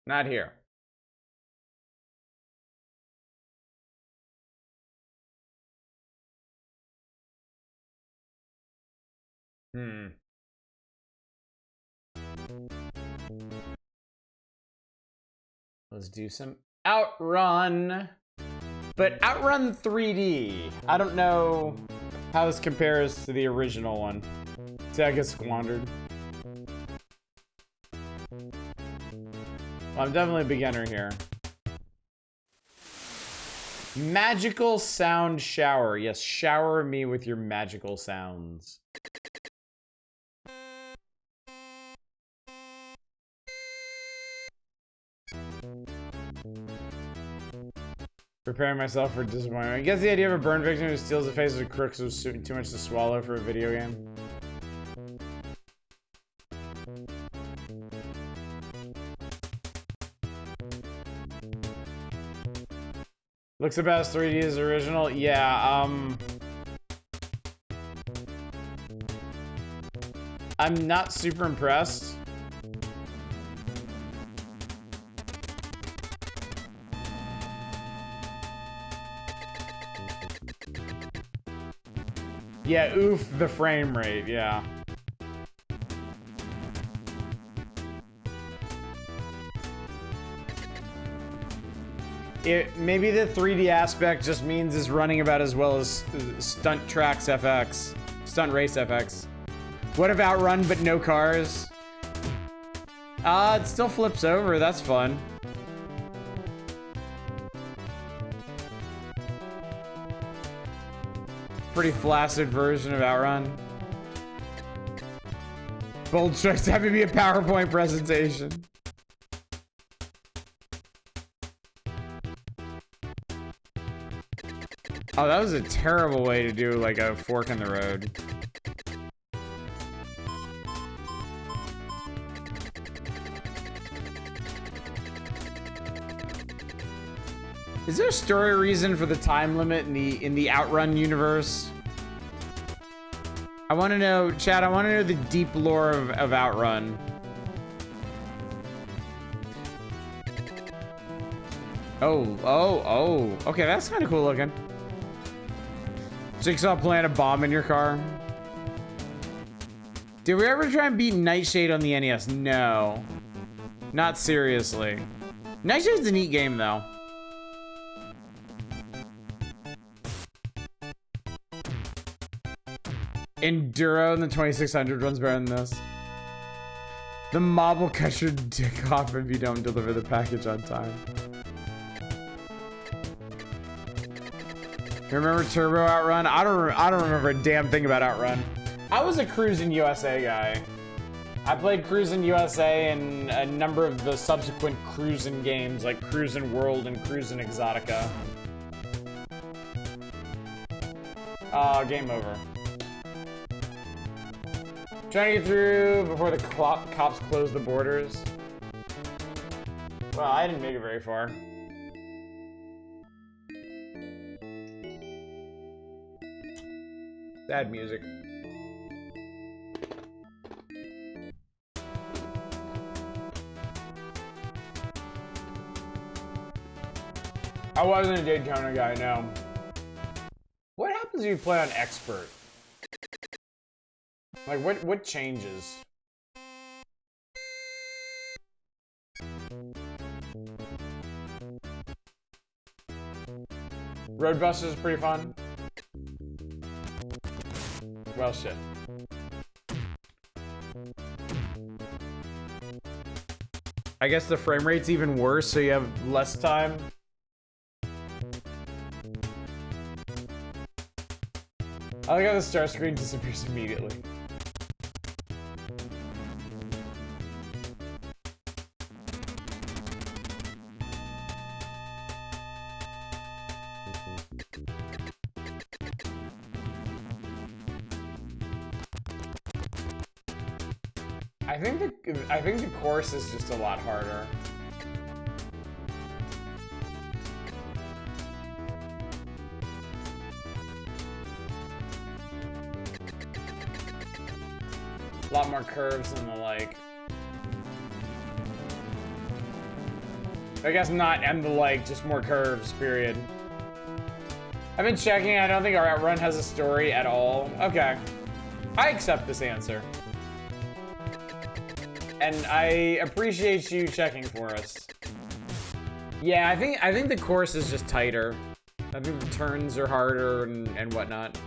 Not here. Let's do some Outrun. But Outrun 3D. I don't know how this compares to the original one. Sega squandered. Well, I'm definitely a beginner here. Magical sound shower. Yes, shower me with your magical sounds. Preparing myself for disappointment. I guess the idea of a burn victim who steals the face of crooks was too much to swallow for a video game. Looks about as 3D as original. Yeah, I'm not super impressed. Yeah, oof, the frame rate, yeah. Maybe the 3D aspect just means it's running about as well as Stunt Tracks FX. Stunt Race FX. What if Outrun but no cars? It still flips over, that's fun. Pretty flaccid version of Outrun. Bold choice to have it be a PowerPoint presentation. Oh, that was a terrible way to do like a fork in the road. Is there a story reason for the time limit in the Outrun universe? I want to know, chat. I want to know the deep lore of Outrun. Oh. Okay, that's kind of cool looking. Jigsaw plant a bomb in your car. Did we ever try and beat Nightshade on the NES? No. Not seriously. Nightshade's a neat game, though. Enduro in the 2600 runs better than this. The mob will cut your dick off if you don't deliver the package on time. Remember Turbo Outrun? I don't remember a damn thing about Outrun. I was a Cruisin' USA guy. I played Cruisin' USA and a number of the subsequent Cruisin' games like Cruisin' World and Cruisin' Exotica. Game over. Trying to get through before the cops close the borders. Well, I didn't make it very far. Sad music. I wasn't a Daytona guy, no. What happens if you play on expert? Like, what changes? Roadbusters is pretty fun. Well, shit. I guess the frame rate's even worse, so you have less time. I like how the start screen disappears immediately. I think the course is just a lot harder. A lot more curves and the like. I guess not and the like, just more curves, period. I've been checking, I don't think our Outrun has a story at all. Okay. I accept this answer. And I appreciate you checking for us. Yeah, I think the course is just tighter. I think the turns are harder and whatnot.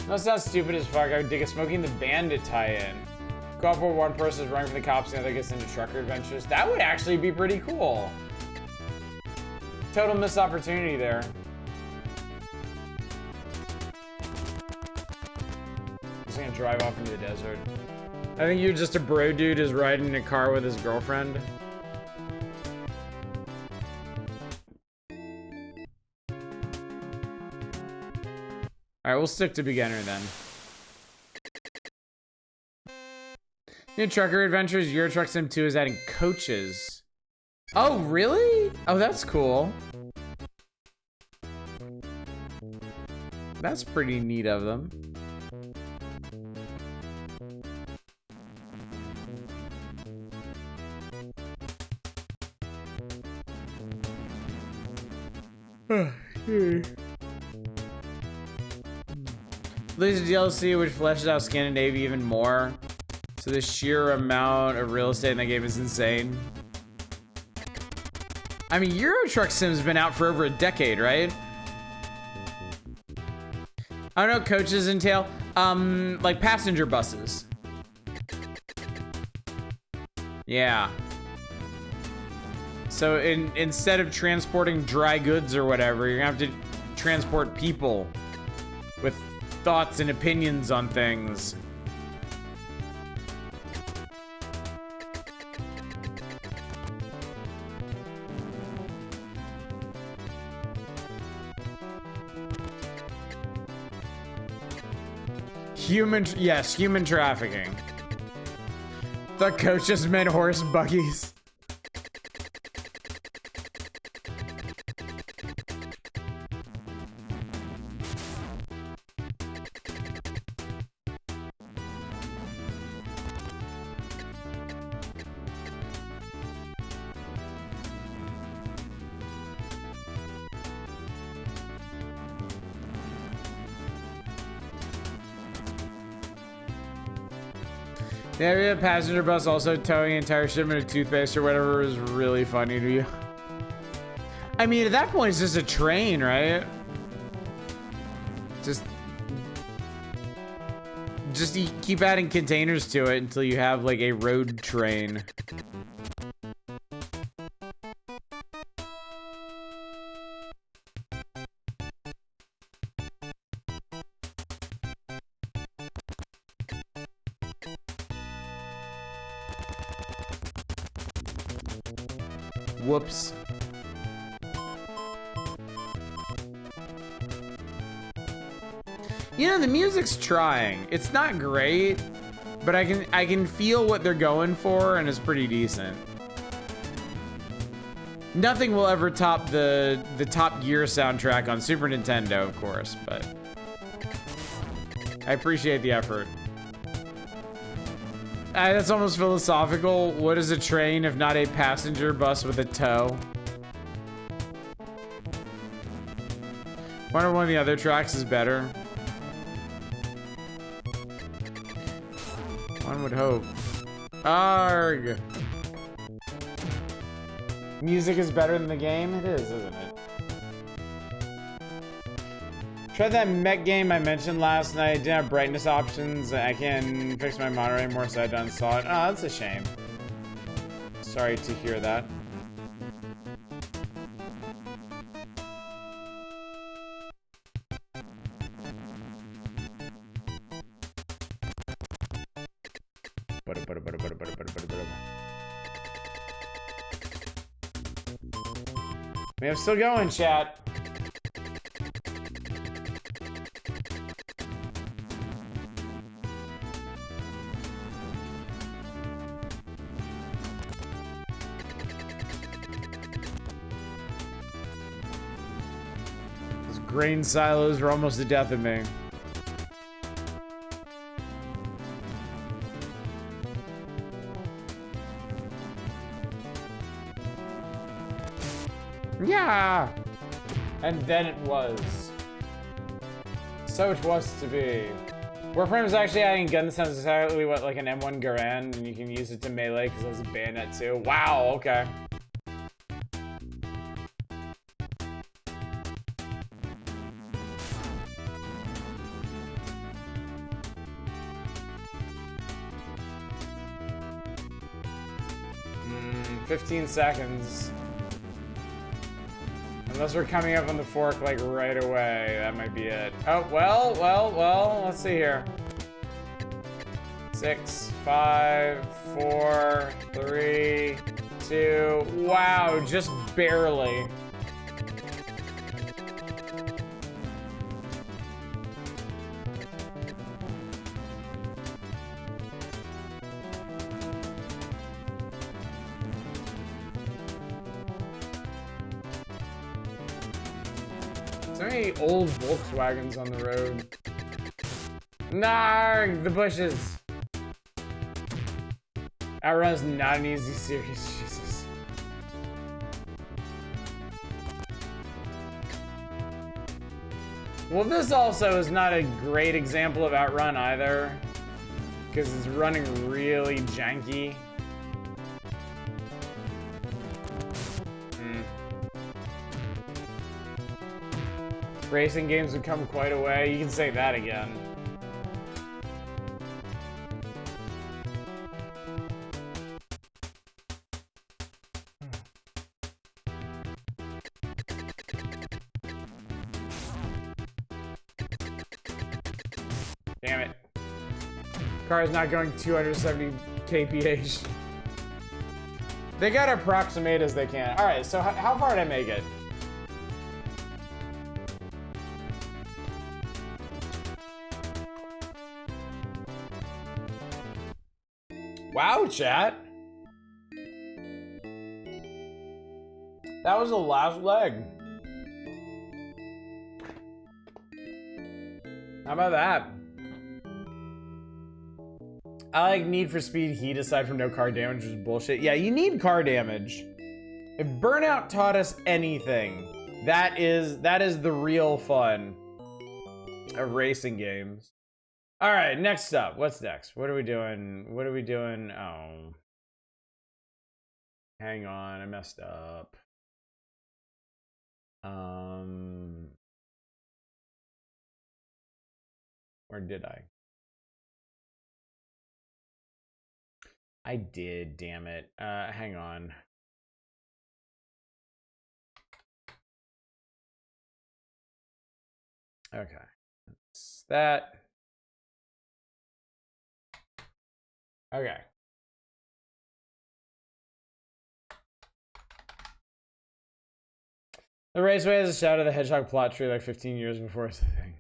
That's not stupid as fuck. I would dig a Smoking the Bandit tie-in. Co-op where one person is running from the cops and the other gets into trucker adventures. That would actually be pretty cool. Total missed opportunity there. Just gonna drive off into the desert. I think you're just a bro dude who's riding in a car with his girlfriend. Alright, we'll stick to beginner then. New Trucker Adventures, Euro Truck Sim 2 is adding coaches. Oh, really? Oh, that's cool. That's pretty neat of them. There's a DLC which fleshes out Scandinavia even more. So the sheer amount of real estate in that game is insane. I mean, Euro Truck Sim's been out for over a decade, right? I don't know what coaches entail. Like passenger buses. Yeah. So instead of transporting dry goods or whatever, you're gonna have to transport people with thoughts and opinions on things. Human trafficking. The coach just meant horse buggies. The area of passenger bus also towing an entire shipment of toothpaste or whatever is really funny to you. I mean, at that point, it's just a train, right? Just keep adding containers to it until you have like a road train. Whoops. You know, the music's trying. It's not great, but I can feel what they're going for, and it's pretty decent. Nothing will ever top the Top Gear soundtrack on Super Nintendo, of course, but I appreciate the effort. That's almost philosophical. What is a train if not a passenger bus with a tow? Wonder if one of the other tracks is better. One would hope. Arg! Music is better than the game? It is, isn't it? Tried that mech game I mentioned last night. Didn't have brightness options. I can fix my monitor anymore, so I uninstalled it. Oh, that's a shame. Sorry to hear that. Man, I'm still going, chat. Grain silos were almost the death of me. Yeah! And then it was. So it was to be. Warframe is actually adding gun that sounds exactly what, like an M1 Garand, and you can use it to melee because it has a bayonet too. Wow, okay. Mm, 15 seconds. Unless we're coming up on the fork like right away, that might be it. Oh, well, let's see here. 6, 5, 4, 3, 2, wow, just barely. So many old Volkswagens on the road. Narg, the bushes. Outrun's not an easy series, Jesus. Well, this also is not a great example of Outrun either, because it's running really janky. Racing games have come quite a way. You can say that again. Damn it. Car is not going 270 kph. They gotta approximate as they can. Alright, so how far did I make it? Wow, chat. That was the last leg. How about that? I like Need for Speed Heat aside from no car damage, which is bullshit. Yeah, you need car damage. If Burnout taught us anything, that is the real fun of racing games. All right, next up. What's next? What are we doing? What are we doing? Oh. Hang on, I messed up. Or did I? I did, damn it. Hang on. Okay. That's that. Okay. The Raceway has a Shadow of the Hedgehog plot tree like 15 years before it's a thing.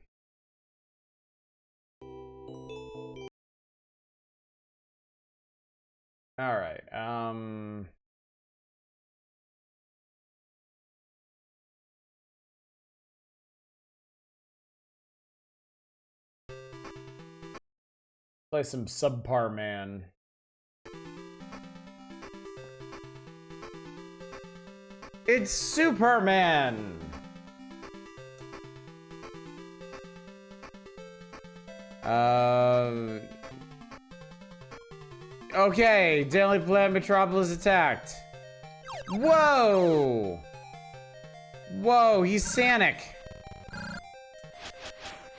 All right. Play some Subpar Man. It's Superman. Okay, Daily Planet Metropolis attacked. Whoa! Whoa, he's Sonic.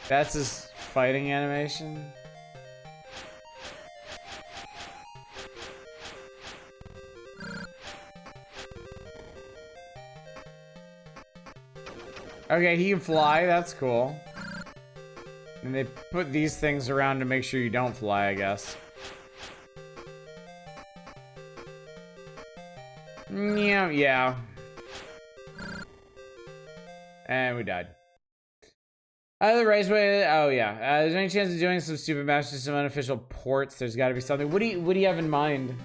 That's his fighting animation. Okay, he can fly, that's cool. And they put these things around to make sure you don't fly, I guess. Yeah. And we died. The Raceway, oh yeah. There's any chance of doing some Super Master System unofficial ports? There's gotta be something. What do you have in mind?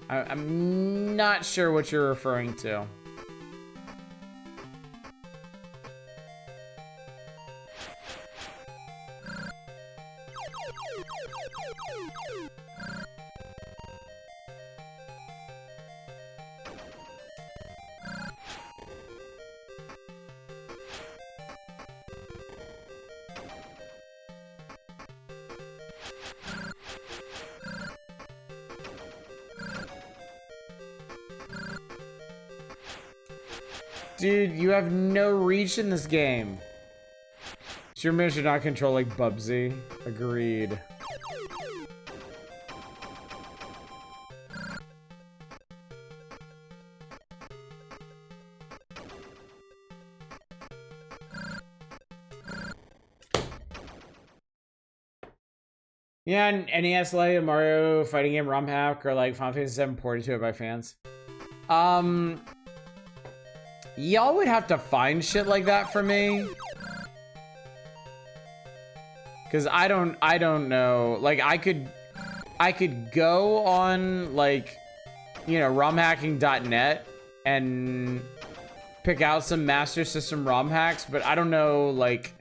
I'm not sure what you're referring to. Dude, you have no reach in this game. Sure, man should not control like Bubsy. Agreed. Yeah, and NES like a Mario fighting game ROM hack or like Final Fantasy VII ported to it by fans. Y'all would have to find shit like that for me. Cause I don't know. Like I could go on like, you know, romhacking.net and pick out some Master System ROM hacks, but I don't know like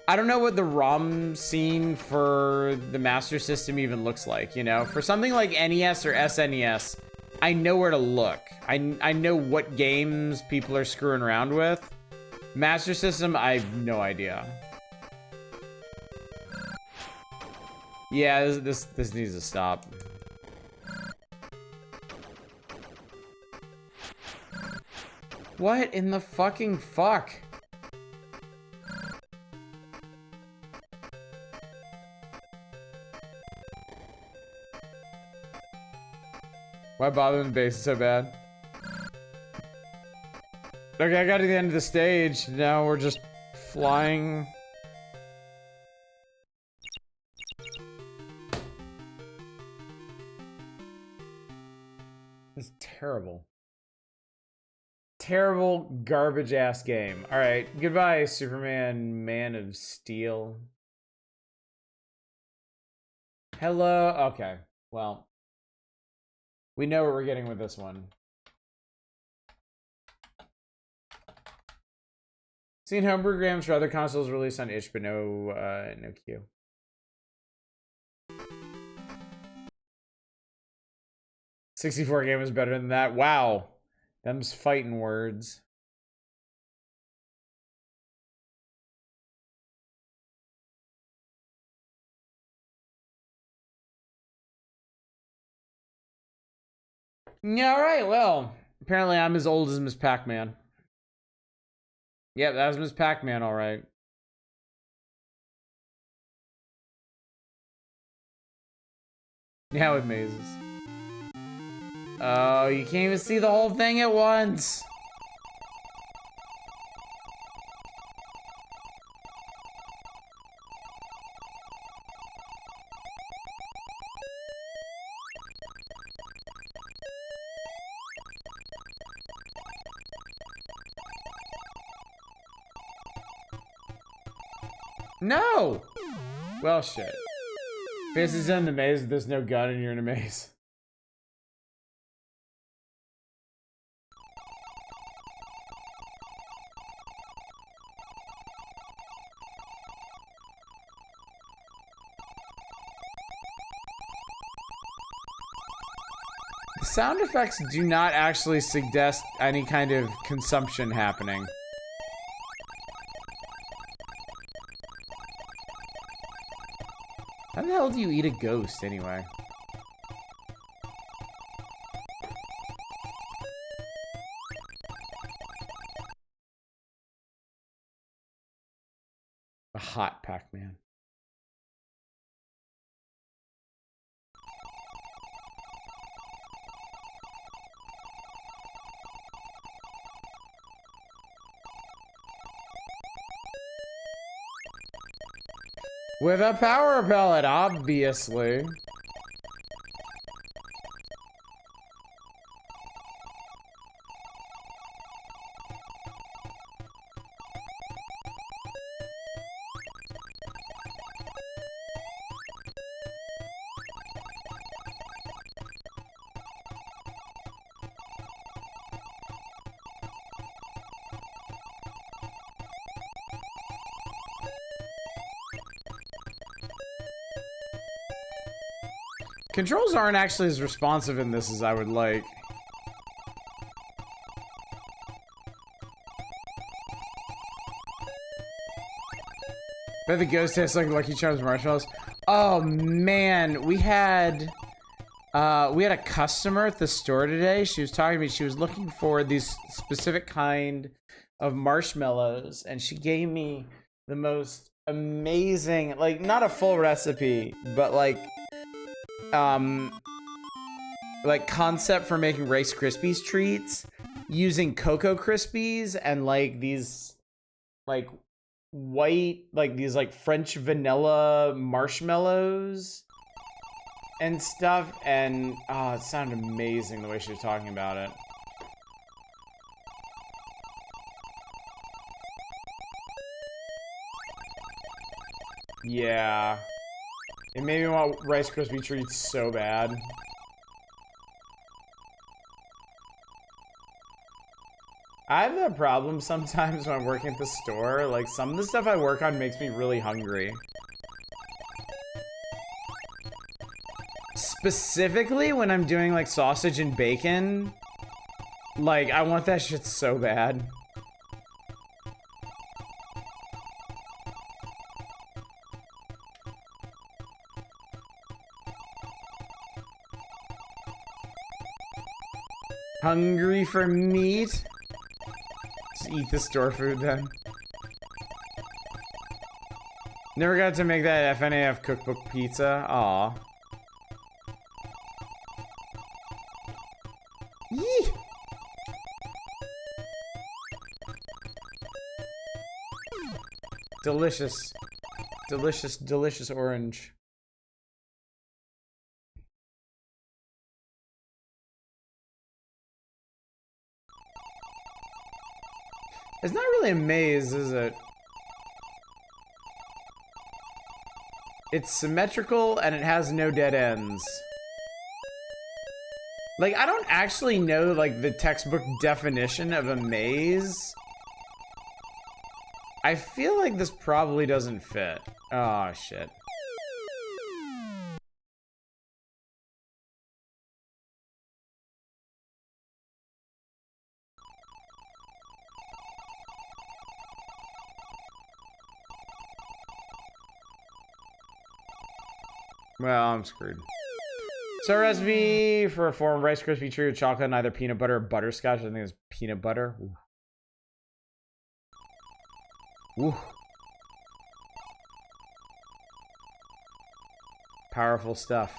I don't know what the ROM scene for the Master System even looks like, you know? For something like NES or SNES, I know where to look. I know what games people are screwing around with. Master System, I have no idea. Yeah, this needs to stop. What in the fucking fuck? Why bother the bass so bad? Okay, I got to the end of the stage. Now we're just flying. It's terrible. Terrible, garbage ass game. Alright, goodbye, Superman, Man of Steel. Hello. Okay, well. We know what we're getting with this one. Seen homebrew games for other consoles released on itch, but no queue. '64 game is better than that. Wow. Them's fighting words. Yeah, alright, well. Apparently I'm as old as Miss Pac-Man. Yeah, that was Miss Pac-Man, alright. Yeah, with mazes. Oh, you can't even see the whole thing at once. No! Well, shit. This is in the maze, there's no gun and you're in a maze. The sound effects do not actually suggest any kind of consumption happening. How the hell do you eat a ghost, anyway? A hot Pac-Man. With a power pellet, obviously. Controls aren't actually as responsive in this as I would like. Bet the ghost tastes like Lucky Charms marshmallows. Oh man, we had a customer at the store today. She was talking to me. She was looking for these specific kind of marshmallows, and she gave me the most amazing, like, not a full recipe, but like concept for making Rice Krispies treats using Cocoa Krispies and like these like white, like these like French vanilla marshmallows and stuff, and it sounded amazing the way she was talking about it. Yeah. It made me want Rice Krispie treats so bad. I have that problem sometimes when I'm working at the store. Like, some of the stuff I work on makes me really hungry. Specifically when I'm doing, like, sausage and bacon. Like, I want that shit so bad. Hungry for meat? Just eat the store food then. Never got to make that FNAF cookbook pizza. Aw. Yee! Delicious. Delicious, delicious orange. It's not really a maze, is it? It's symmetrical and it has no dead ends. Like, I don't actually know, like, the textbook definition of a maze. I feel like this probably doesn't fit. Oh, shit. Well, I'm screwed. So recipe for a form of Rice Krispie treat with chocolate and either peanut butter or butterscotch. I think it's peanut butter. Ooh. Ooh. Powerful stuff.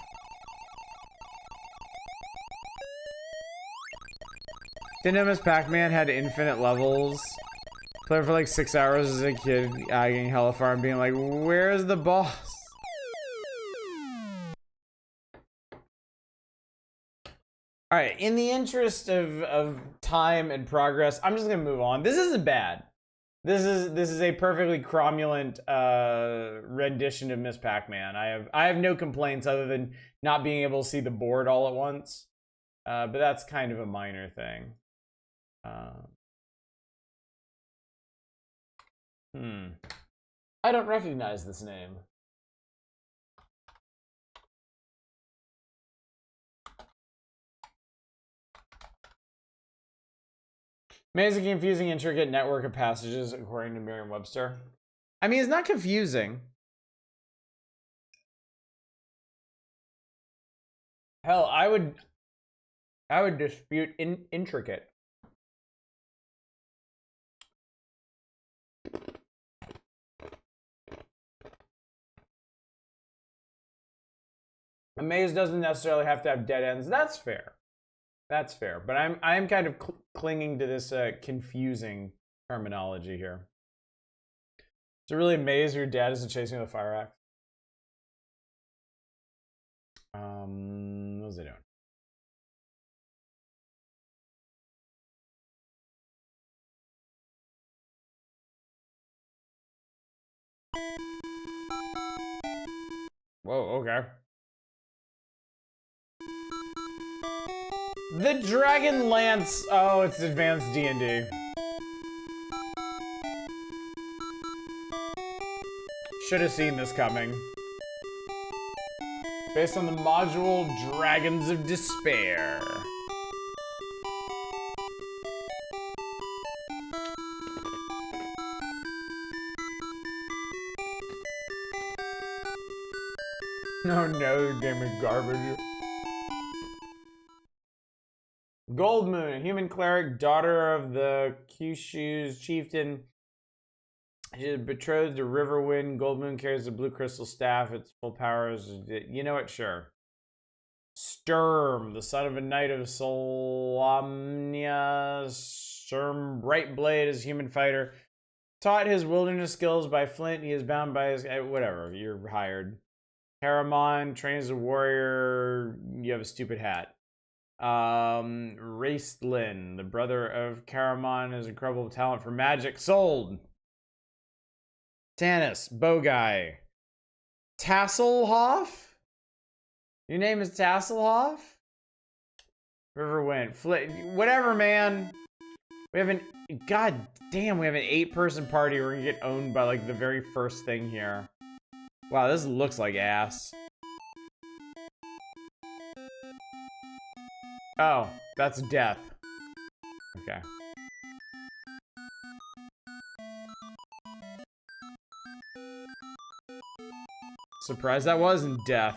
Didn't know Miss Pac-Man had infinite levels. Played for like 6 hours as a kid, getting hella far and being like, where's the boss? All right, in the interest of time and progress, I'm just gonna move on. This isn't bad. This is a perfectly cromulent rendition of Miss Pac-Man. I have no complaints other than not being able to see the board all at once. But that's kind of a minor thing. I don't recognize this name. Amazing, confusing, intricate network of passages, according to Merriam-Webster. I mean, it's not confusing. Hell, I would dispute intricate. A maze doesn't necessarily have to have dead ends. That's fair. That's fair, but I'm kind of clinging to this confusing terminology here. Is it really a maze where your dad isn't chasing with a fire axe? What was I doing? Whoa, okay. The Dragon Lance. Oh, it's advanced D&D. Should have seen this coming. Based on the module Dragons of Despair. Oh no, the game is garbage. Gold Moon, a human cleric, daughter of the Kyushu's chieftain. She is betrothed to Riverwind. Gold Moon carries the blue crystal staff. Its full power is... You know what? Sure. Sturm, the son of a knight of Solamnia. Sturm Brightblade is a human fighter. Taught his wilderness skills by Flint. He is bound by his... Whatever, you're hired. Haramon trains a warrior. You have a stupid hat. Raistlin, the brother of Caramon, is incredible talent for magic. Sold. Tanis, bow guy. Tasselhoff? Your name is Tasselhoff? Riverwind, whatever, man. We have an, god damn, we have an 8-person party. We're gonna get owned by like the very first thing here. Wow, this looks like ass. Oh, that's death. Okay. Surprised that wasn't death.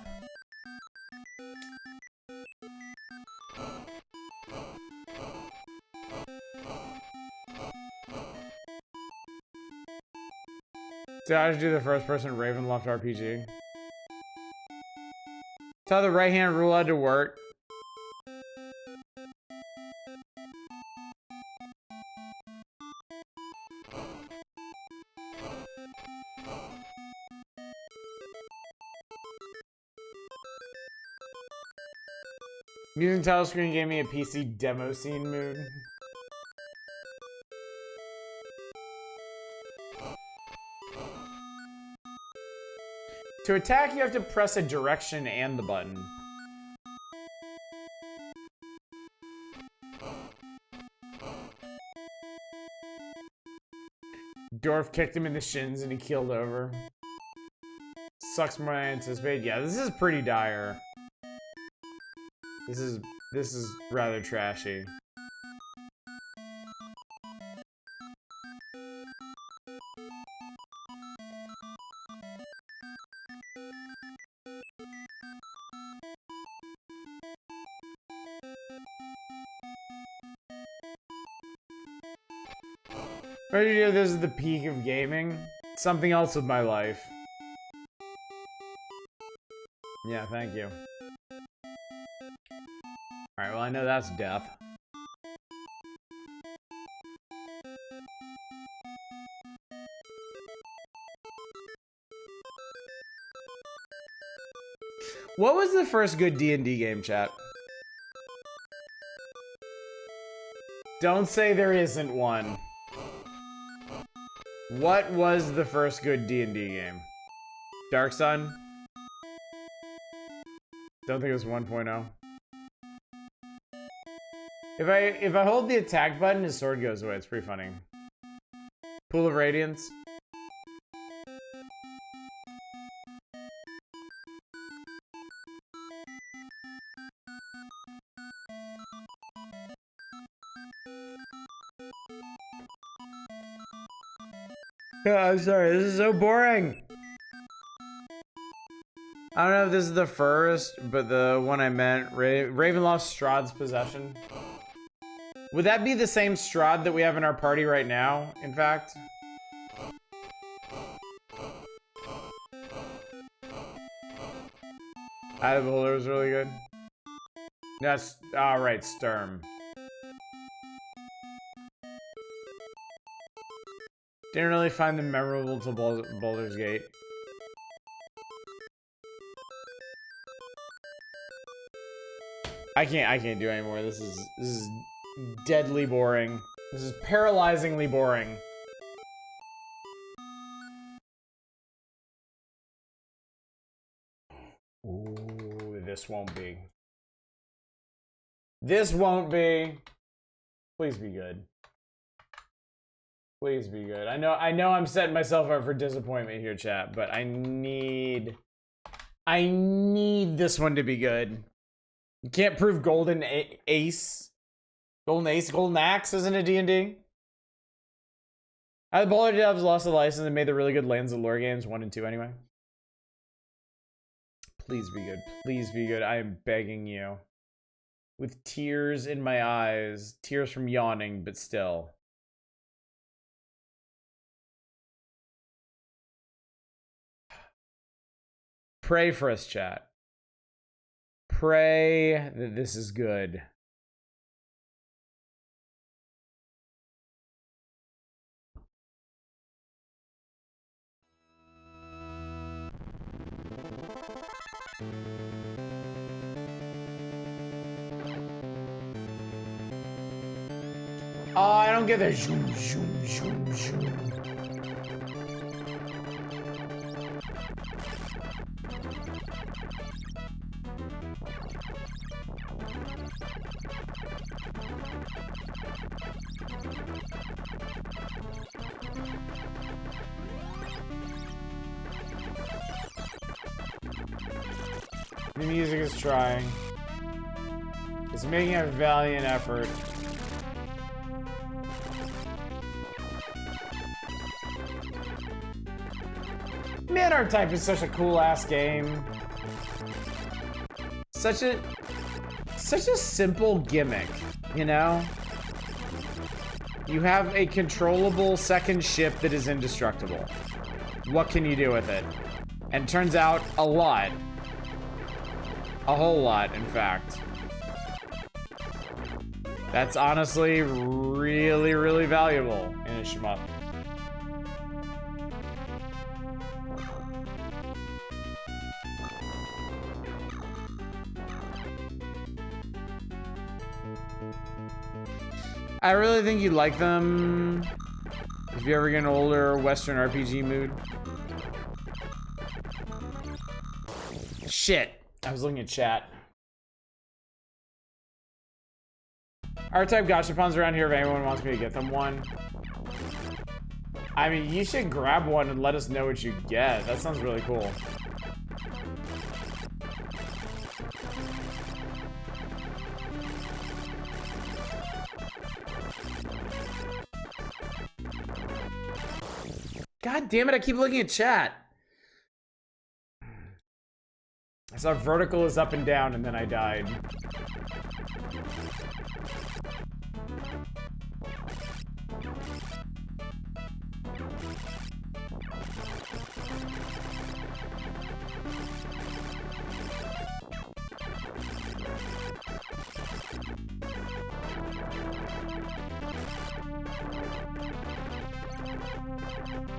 So I just do the first person Ravenloft RPG. That's how the right hand rule had to work. Using title screen gave me a PC demo scene mood. To attack, you have to press a direction and the button. Dwarf kicked him in the shins and he keeled over. Sucks more than I anticipated. Yeah, this is pretty dire. This is rather trashy. Ready to do this is the peak of gaming? Something else with my life. Yeah, thank you. Alright, well I know that's death. What was the first good D&D game, chat? Don't say there isn't one. What was the first good D&D game? Dark Sun? Don't think it was 1.0. If I hold the attack button, his sword goes away. It's pretty funny. Pool of Radiance. I'm sorry, this is so boring. I don't know if this is the first, but the one I meant, Ravenloft Strahd's Possession. Would that be the same Strahd that we have in our party right now, in fact? Eye of the Beholder was really good. That's, alright, Sturm. Didn't really find them memorable till Baldur's Gate. I can't do anymore. This is deadly boring. This is paralyzingly boring. Ooh, this won't be. This won't be. Please be good. Please be good. I know I'm setting myself up for disappointment here, chat, but I need this one to be good. You can't prove Golden Ace. Golden Ace, Golden Axe isn't a D&D. The Baller Devs lost the license and made the really good Lands of Lore games 1 and 2 anyway. Please be good. Please be good. I am begging you. With tears in my eyes. Tears from yawning, but still. Pray for us, chat. Pray that this is good. Oh, I don't get the zoom, zoom, zoom, zoom. The music is trying. It's making a valiant effort. Man, R-Type is such a cool-ass game. Such a simple gimmick, you know? You have a controllable second ship that is indestructible. What can you do with it? And turns out, a lot. A whole lot, in fact. That's honestly really, really valuable in a shmup. I really think you'd like them if you ever get an older Western RPG mood. Shit. I was looking at chat. R-type gachapons around here if anyone wants me to get them one. I mean, you should grab one and let us know what you get. That sounds really cool. God damn it, I keep looking at chat. I saw vertical is up and down and then I died.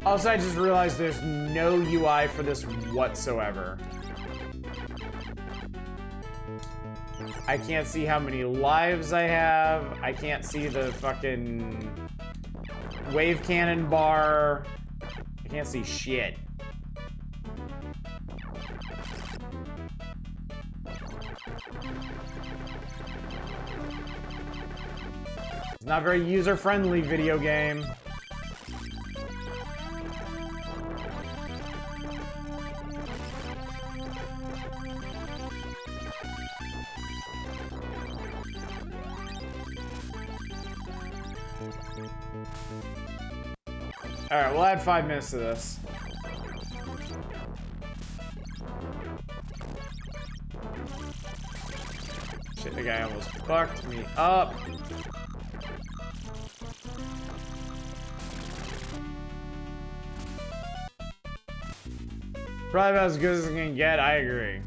Also, I just realized there's no UI for this whatsoever. I can't see how many lives I have. I can't see the fucking wave cannon bar. I can't see shit. It's not very user-friendly video game. Alright, we'll add 5 minutes to this. Shit, the guy almost fucked me up. Probably about as good as it can get, I agree.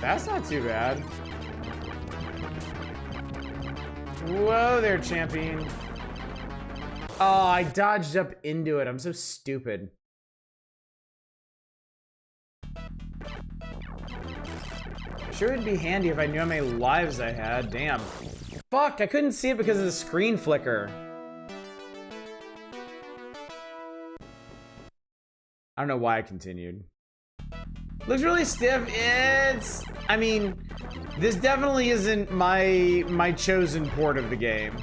That's not too bad. Whoa there, champion. Oh, I dodged up into it. I'm so stupid. Sure it'd be handy if I knew how many lives I had. Damn. Fuck, I couldn't see it because of the screen flicker. I don't know why I continued. Looks really stiff. I mean, this definitely isn't my chosen port of the game.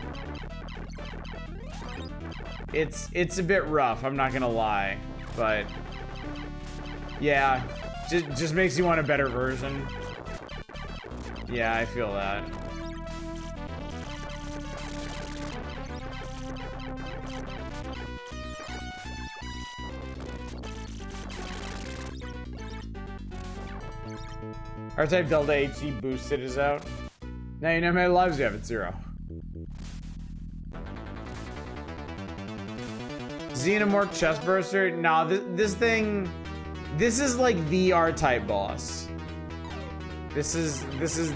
It's a bit rough, I'm not gonna lie, but yeah, just makes you want a better version. Yeah, I feel that. R-Type Delta HD boosted is out. Now you know how many lives you have at 0. Xenomorph Chestburster? Nah, this thing... This is like the R-Type boss. This is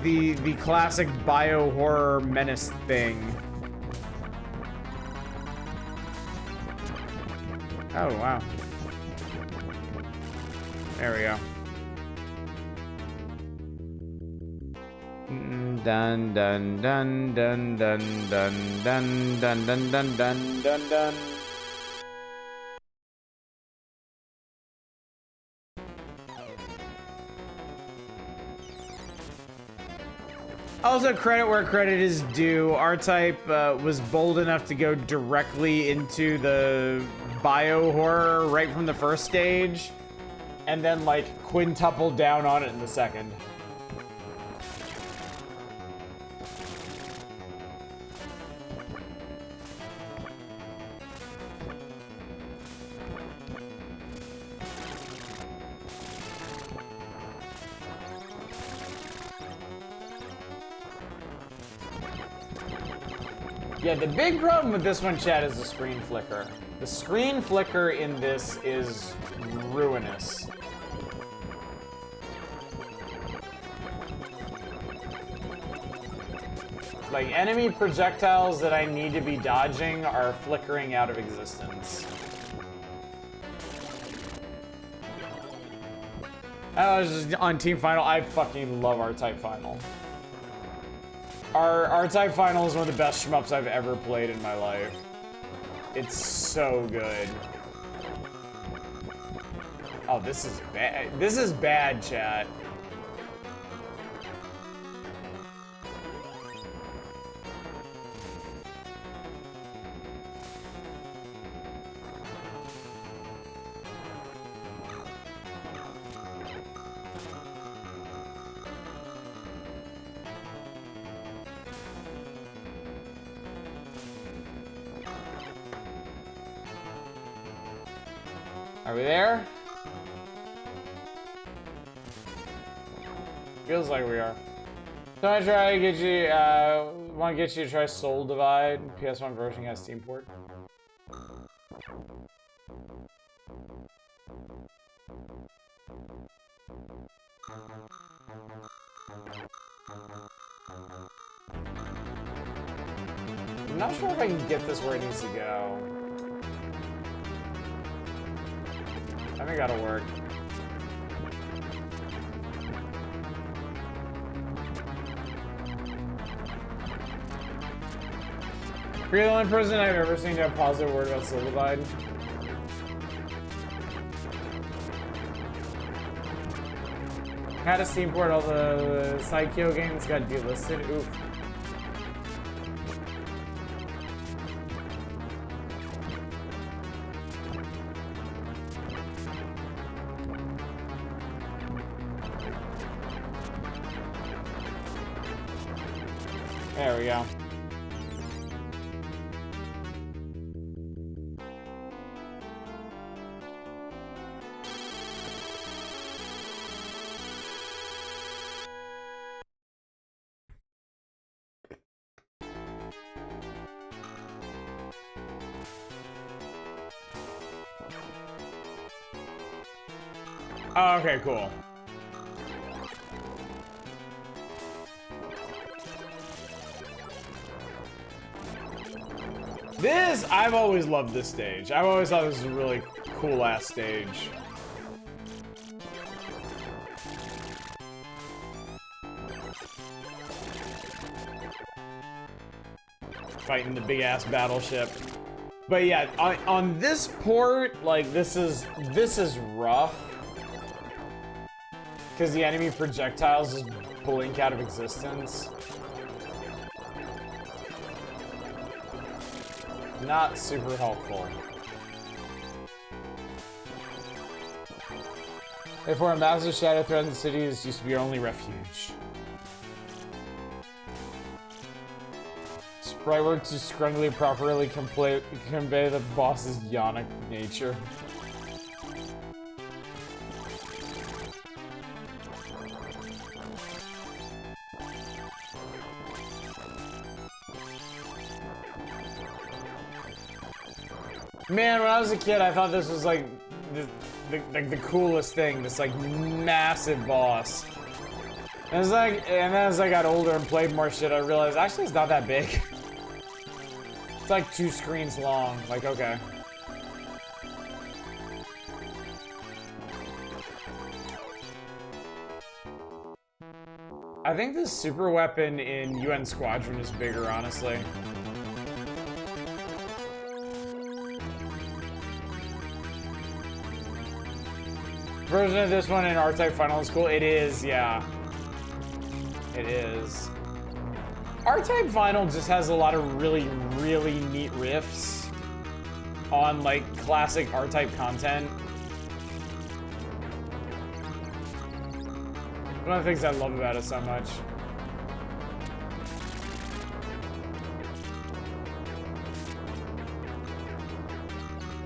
the classic bio-horror menace thing. Oh, wow. There we go. Dun dun dun dun dun dun dun dun dun dun dun dun dun. Also, credit where credit is due. R-Type was bold enough to go directly into the bio horror right from the first stage, and then like quintuple down on it in the second. Yeah, the big problem with this one, chat, is the screen flicker. The screen flicker in this is ruinous. Like, enemy projectiles that I need to be dodging are flickering out of existence. I was just on Team Final. I fucking love R-Type Final. Our R-Type Final is one of the best shmups I've ever played in my life. It's so good. Oh, this is bad. This is bad, chat. Are we there? Feels like we are. So I try to get you, want to get you to try Soul Divide. PS1 version has Steam port. I'm not sure if I can get this where it needs to go. I think that'll work. You're the only person I've ever seen to have a positive word about Soul Divide. Had a Steam port, all the Sidekio games got delisted. Oof. There we go. Oh, okay, cool. I've always loved this stage. I've always thought this was a really cool-ass stage. Fighting the big-ass battleship. But yeah, on this port, like, this is rough. Because the enemy projectiles just blink out of existence. Not super helpful. Therefore, a massive shadow threat in the city used to be your only refuge. Sprite work to scrungily properly convey the boss's yonic nature. Man, when I was a kid, I thought this was like the coolest thing. This like massive boss. And it's like, and then as I got older and played more shit, I realized actually it's not that big. It's like 2 screens long. Like, okay. I think the super weapon in UN Squadron is bigger, honestly. Version of this one in R-Type Final is cool. It is, yeah. It is. R-Type Final just has a lot of really, really neat riffs on, like, classic R-Type content. One of the things I love about it so much.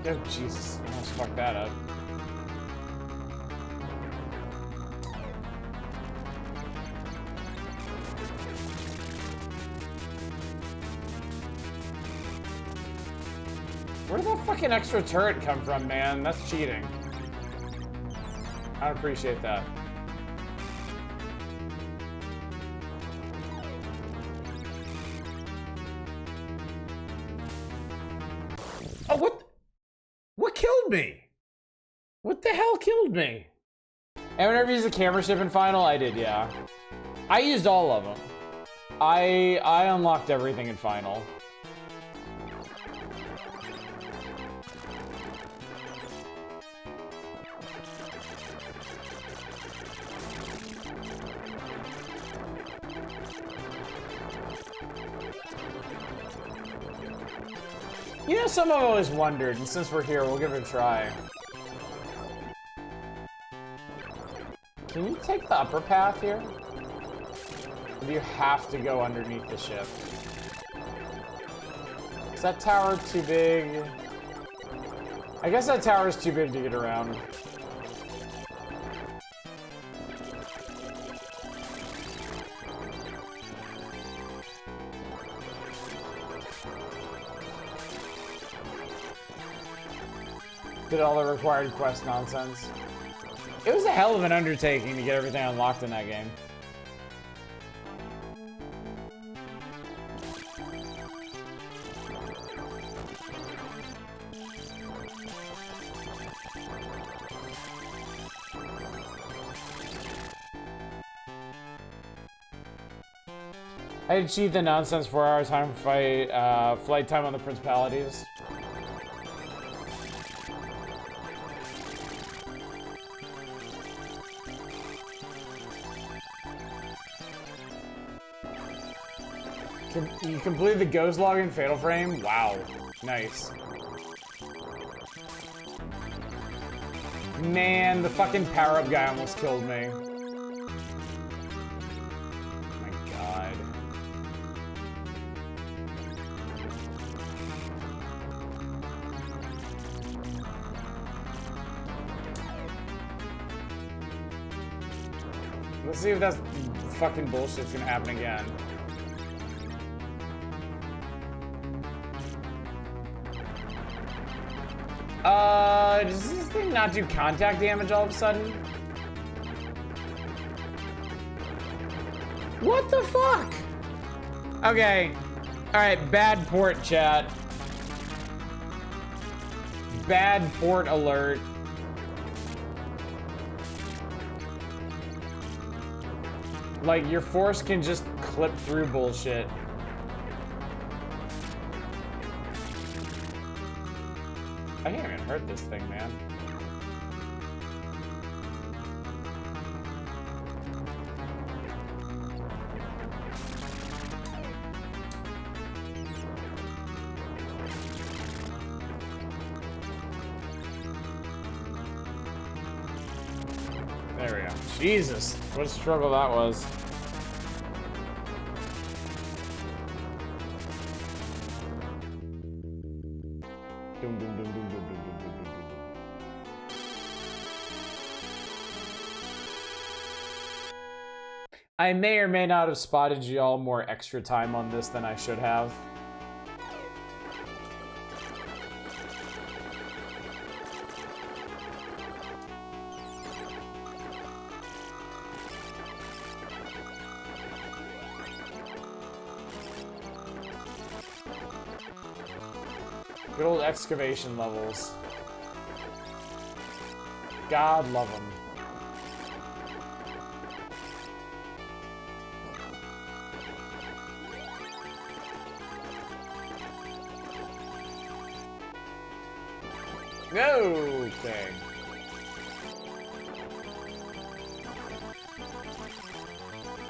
Oh, Jesus. I almost fucked that up. Where did that fucking extra turret come from, man? That's cheating. I don't appreciate that. Oh, what? What killed me? What the hell killed me? Anyone ever used the camera ship in Final? I did, yeah. I used all of them. I unlocked everything in Final. You know, some I've always wondered, and since we're here, we'll give it a try. Can you take the upper path here? Or do you have to go underneath the ship? Is that tower too big? I guess that tower is too big to get around. Did all the required quest nonsense. It was a hell of an undertaking to get everything unlocked in that game. I achieved the nonsense 4-hour time fight, flight time on the Principalities. You completed the ghost log in Fatal Frame? Wow. Nice. Man, the fucking power-up guy almost killed me. Oh my god. Let's see if that fucking bullshit's gonna happen again. Does this thing not do contact damage all of a sudden? What the fuck? Okay. Alright, bad port, chat. Bad port alert. Like, your force can just clip through bullshit. I can't even hurt this thing, man. There we go. Jesus, what a struggle that was. Doom, doom, doom, doom, doom, doom, doom, doom, doom, doom. I may or may not have spotted y'all more extra time on this than I should have. Good old excavation levels. God love them. Okay.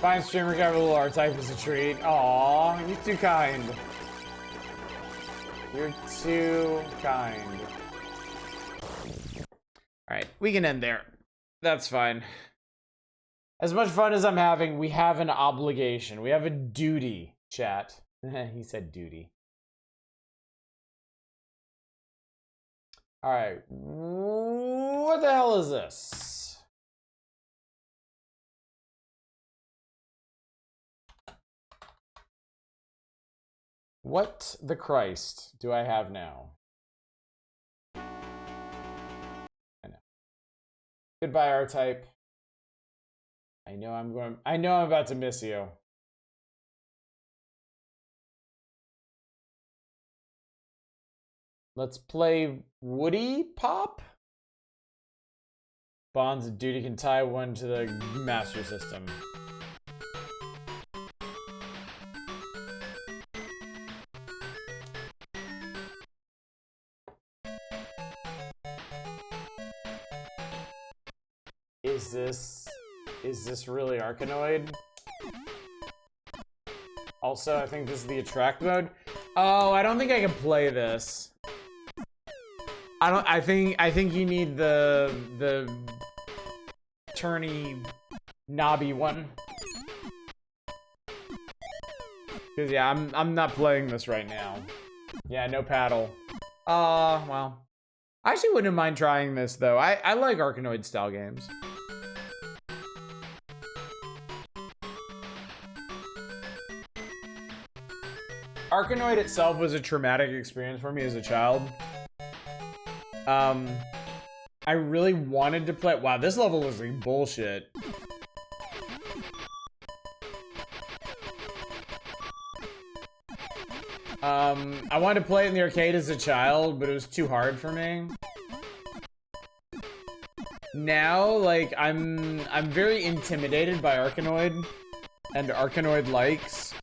Fine streamer got a little R-Type as a treat. Aww, you're too kind. You're too kind. Alright, we can end there. That's fine. As much fun as I'm having, we have an obligation. We have a duty, chat. He said duty. Alright. What the hell is this? What the Christ do I have now? Goodbye, R-Type. I know I'm about to miss you. Let's play Woody Pop. Bonds of Duty can tie one to the Master System. Is this really Arkanoid? Also, I think this is the attract mode. Oh, I don't think I can play this. I think you need the turny knobby one. Cause yeah, I'm not playing this right now. Yeah, no paddle. Well. I actually wouldn't mind trying this though. I like Arkanoid style games. Arkanoid itself was a traumatic experience for me as a child. I really wanted to play. Wow, this level is like bullshit. I wanted to play it in the arcade as a child, but it was too hard for me. Now, like, I'm very intimidated by Arkanoid and Arkanoid likes.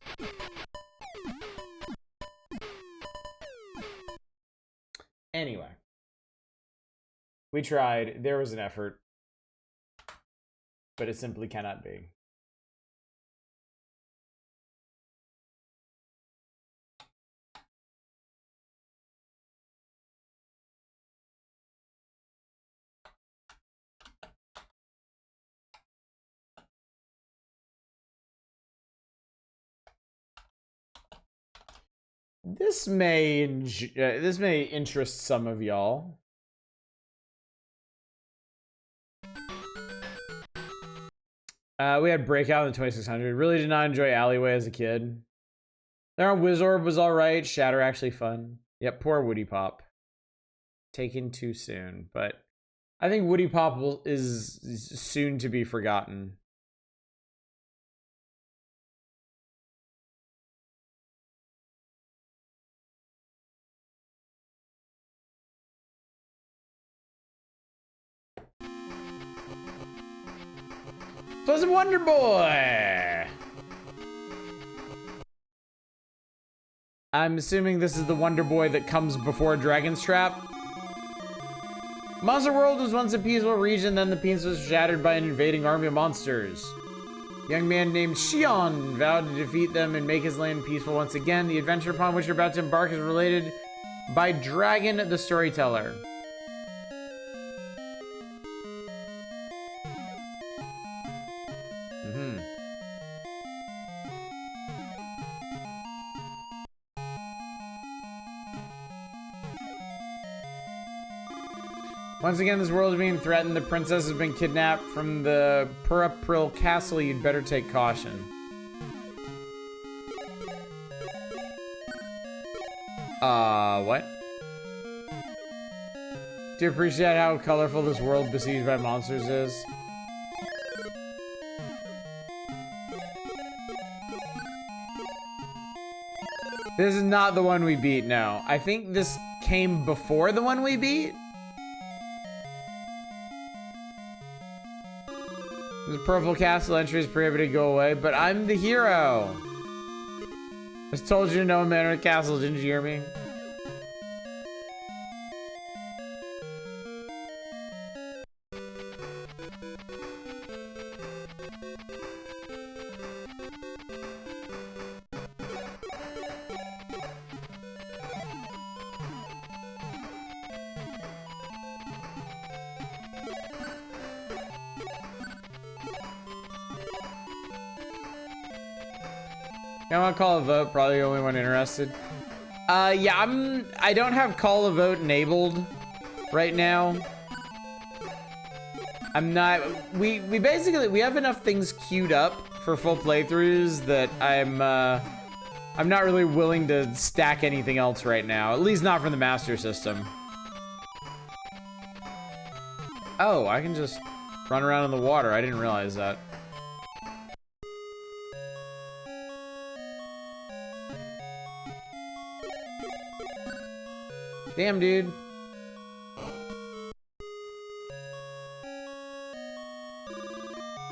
Anyway. We tried. There was an effort. But it simply cannot be. This may interest some of y'all. We had Breakout in the 2600. Really did not enjoy Alleyway as a kid. There on Wizorb was alright. Shatter actually fun. Yep, poor Woody Pop. Taken too soon, but I think Woody Pop is soon to be forgotten. So it's Wonder Boy! I'm assuming this is the Wonder Boy that comes before Dragon's Trap. Monster World was once a peaceful region, then the peace was shattered by an invading army of monsters. A young man named Shion vowed to defeat them and make his land peaceful once again. The adventure upon which you're about to embark is related by Dragon the Storyteller. Once again, this world is being threatened. The princess has been kidnapped from the Purapril castle. You'd better take caution. What? Do you appreciate how colorful this world besieged by monsters is? This is not the one we beat, no. I think this came before the one we beat. The purple castle entry is prohibited, go away, but I'm the hero. I just told you no man in the castle, didn't you hear me? I want to call a vote, probably the only one interested. Yeah, I don't have call a vote enabled right now. I'm not, we have enough things queued up for full playthroughs that I'm not really willing to stack anything else right now, at least not from the Master System. Oh, I can just, run around in the water. I didn't realize that. Damn, dude.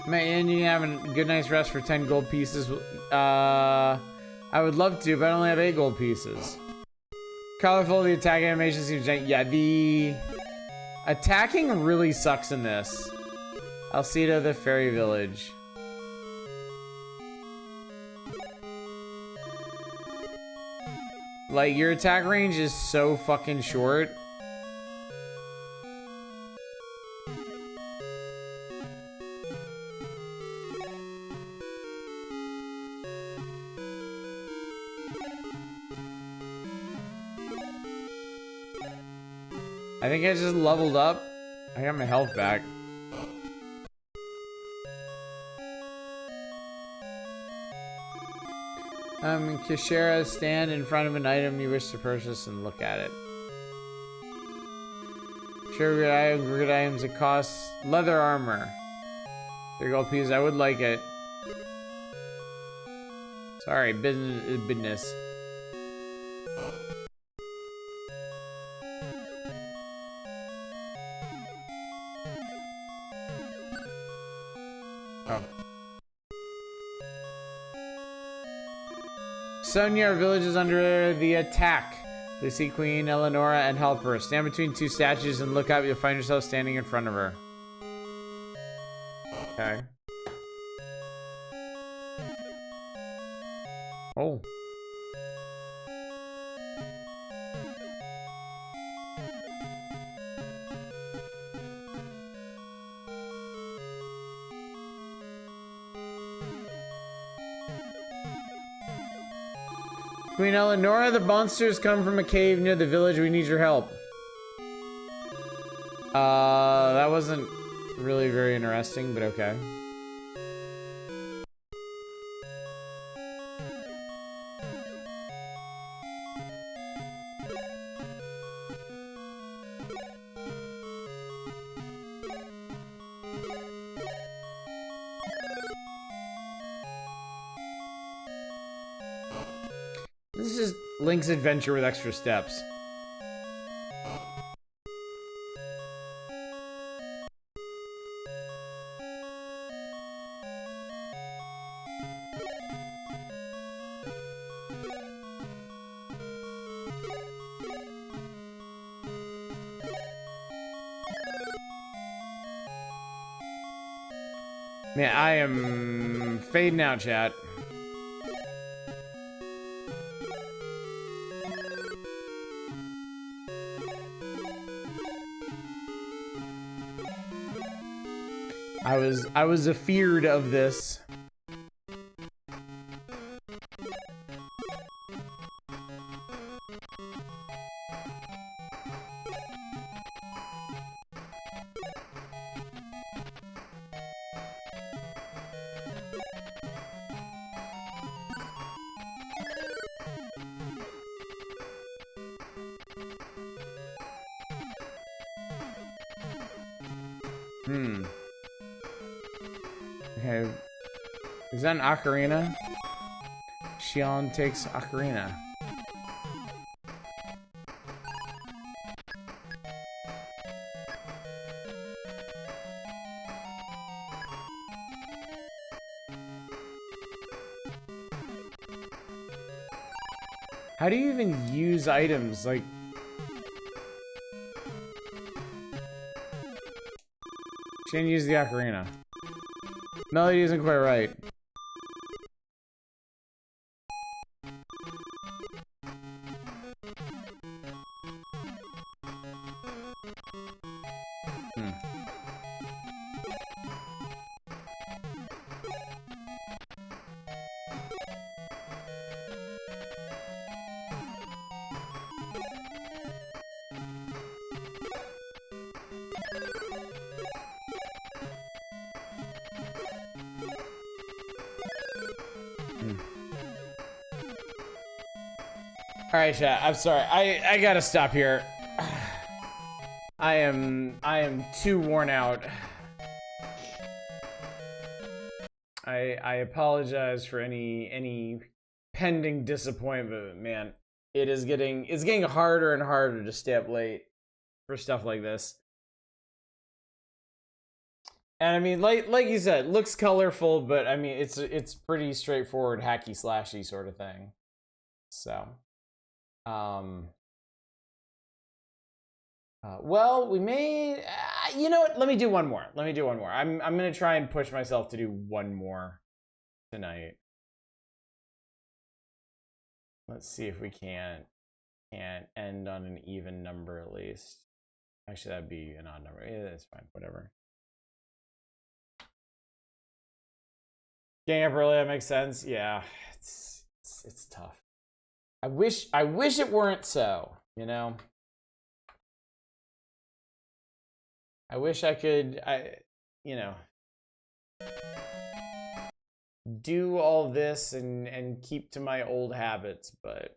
Man, you have a good night's rest for 10 gold pieces. I would love to, but I only have 8 gold pieces. Colorful, the attack animation seems jank. Yeah, the attacking really sucks in this. Alcida, the fairy village. Like, your attack range is so fucking short. I think I just leveled up. I got my health back. Kishera, stand in front of an item you wish to purchase and look at it. Share good items. It costs leather armor. 3 gold pieces. I would like it. Sorry, business. Oh. Sonia, our village is under the attack. Please see Queen Eleonora and help her. Stand between 2 statues and look up. You'll find yourself standing in front of her. Okay. Oh. Queen Eleonora, the monsters come from a cave near the village. We need your help. That wasn't really very interesting, but okay. This is just Link's adventure with extra steps. Man, I am fading out, chat. I was afeared of this. Okay. Is that an ocarina? Xion takes ocarina. How do you even use items? Like, she didn't use the ocarina. Melody isn't quite right. Alright, chat, I'm sorry. I gotta stop here. I am too worn out. I apologize for any pending disappointment, man. It's getting harder and harder to stay up late for stuff like this. And I mean, like you said, looks colorful, but I mean, it's pretty straightforward, hacky slashy sort of thing. So, well, we may, you know what? Let me do one more. I'm gonna try and push myself to do one more tonight. Let's see if we can't end on an even number at least. Actually, that'd be an odd number. Yeah, that's fine. Whatever. Getting up early, that makes sense. Yeah, it's tough. I wish it weren't so, you know. I wish I could, you know, do all this and keep to my old habits, but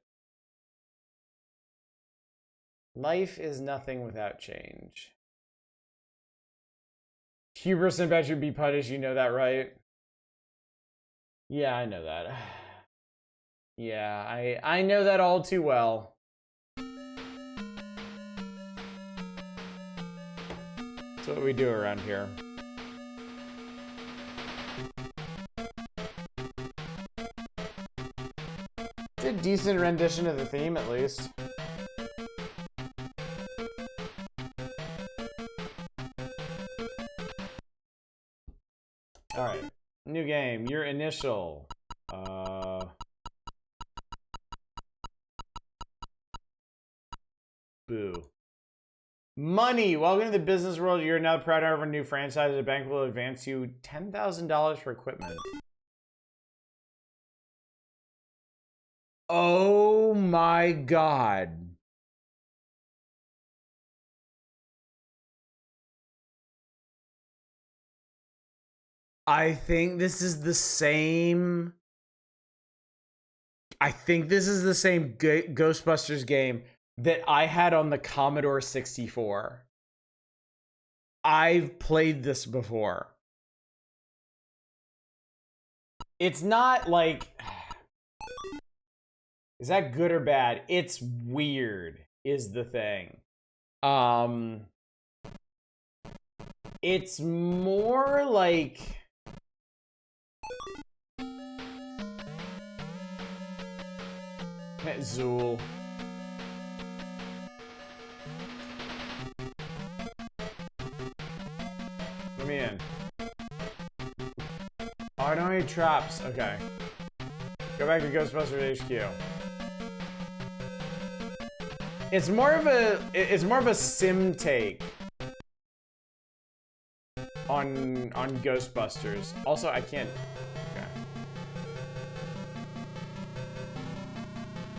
life is nothing without change. Hubris and Badger be punished, you know that, right? Yeah, I know that. Yeah, I know that all too well. That's what we do around here. It's a decent rendition of the theme, at least. Alright. New game. Your initial. Boo. Money! Welcome to the business world. You're now the proud owner of a new franchise. The bank will advance you $10,000 for equipment. Oh my god. I think this is the same Ghostbusters game that I had on the Commodore 64. I've played this before. It's not like... Is that good or bad? It's weird, is the thing. It's more like... Zool. Let me in. Oh, I don't have any traps. Okay. Go back to Ghostbusters HQ. It's more of a sim take on Ghostbusters. Also, I can't. Okay.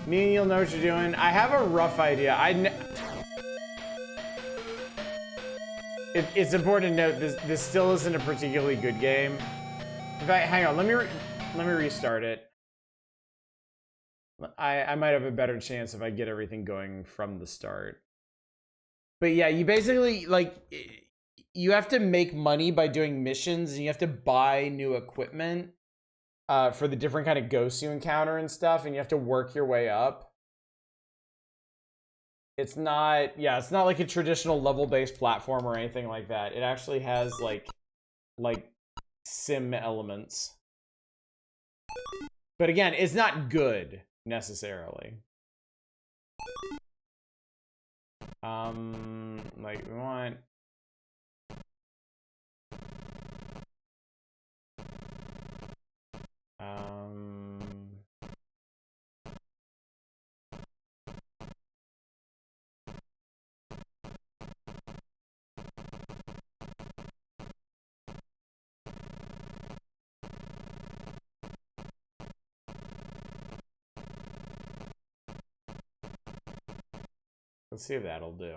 Me and you'll know what you're doing. I have a rough idea. It's important to note this still isn't a particularly good game. In fact, hang on. Let me restart it. I might have a better chance if I get everything going from the start. But yeah, you basically, like, you have to make money by doing missions, and you have to buy new equipment for the different kind of ghosts you encounter and stuff, and you have to work your way up. It's not like a traditional level-based platform or anything like that. It actually has, like sim elements. But again, it's not good necessarily. Like we want let's see if that'll do.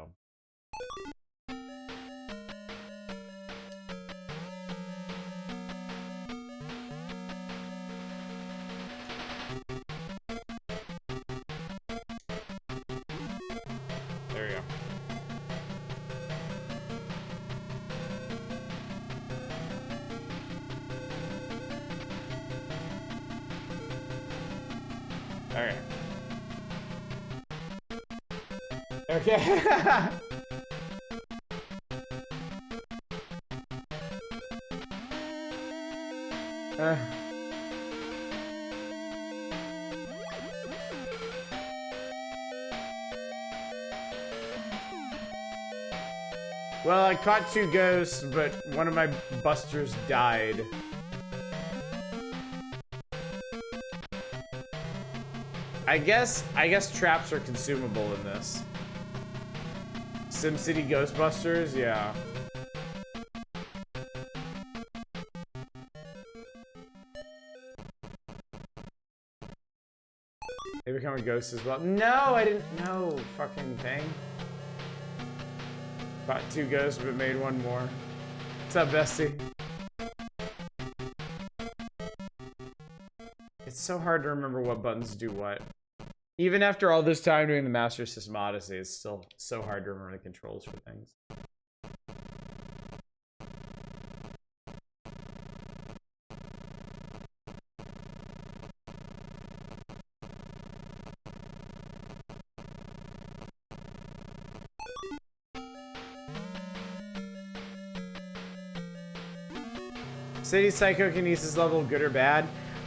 There we go. Okay. Okay. Well, I caught 2 ghosts, but one of my busters died. I guess traps are consumable in this. SimCity Ghostbusters, yeah. They become a ghost as well. No, I didn't know. Fucking thing. Caught 2 ghosts, but made 1 more. What's up, bestie? It's so hard to remember what buttons do what. Even after all this time doing the Master System Odyssey, it's still so hard to remember the controls for things. City Psychokinesis level, good or bad?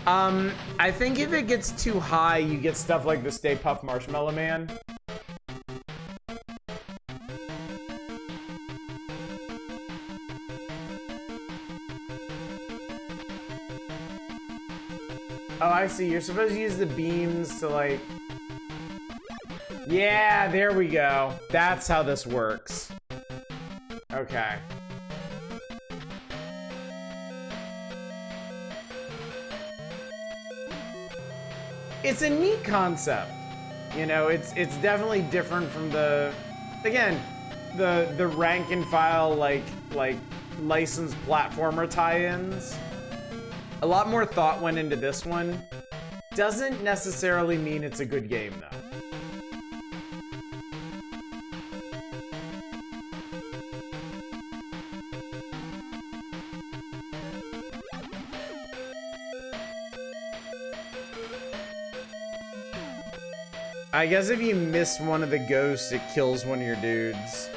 I think if it gets too high, you get stuff like the Stay Puft Marshmallow Man. Oh, I see. You're supposed to use the beams to, like... Yeah, there we go. That's how this works. Okay. It's a neat concept. You know, it's definitely different from the... Again, the rank and file, like licensed platformer tie-ins. A lot more thought went into this one. Doesn't necessarily mean it's a good game, though. I guess if you miss one of the ghosts, it kills one of your dudes.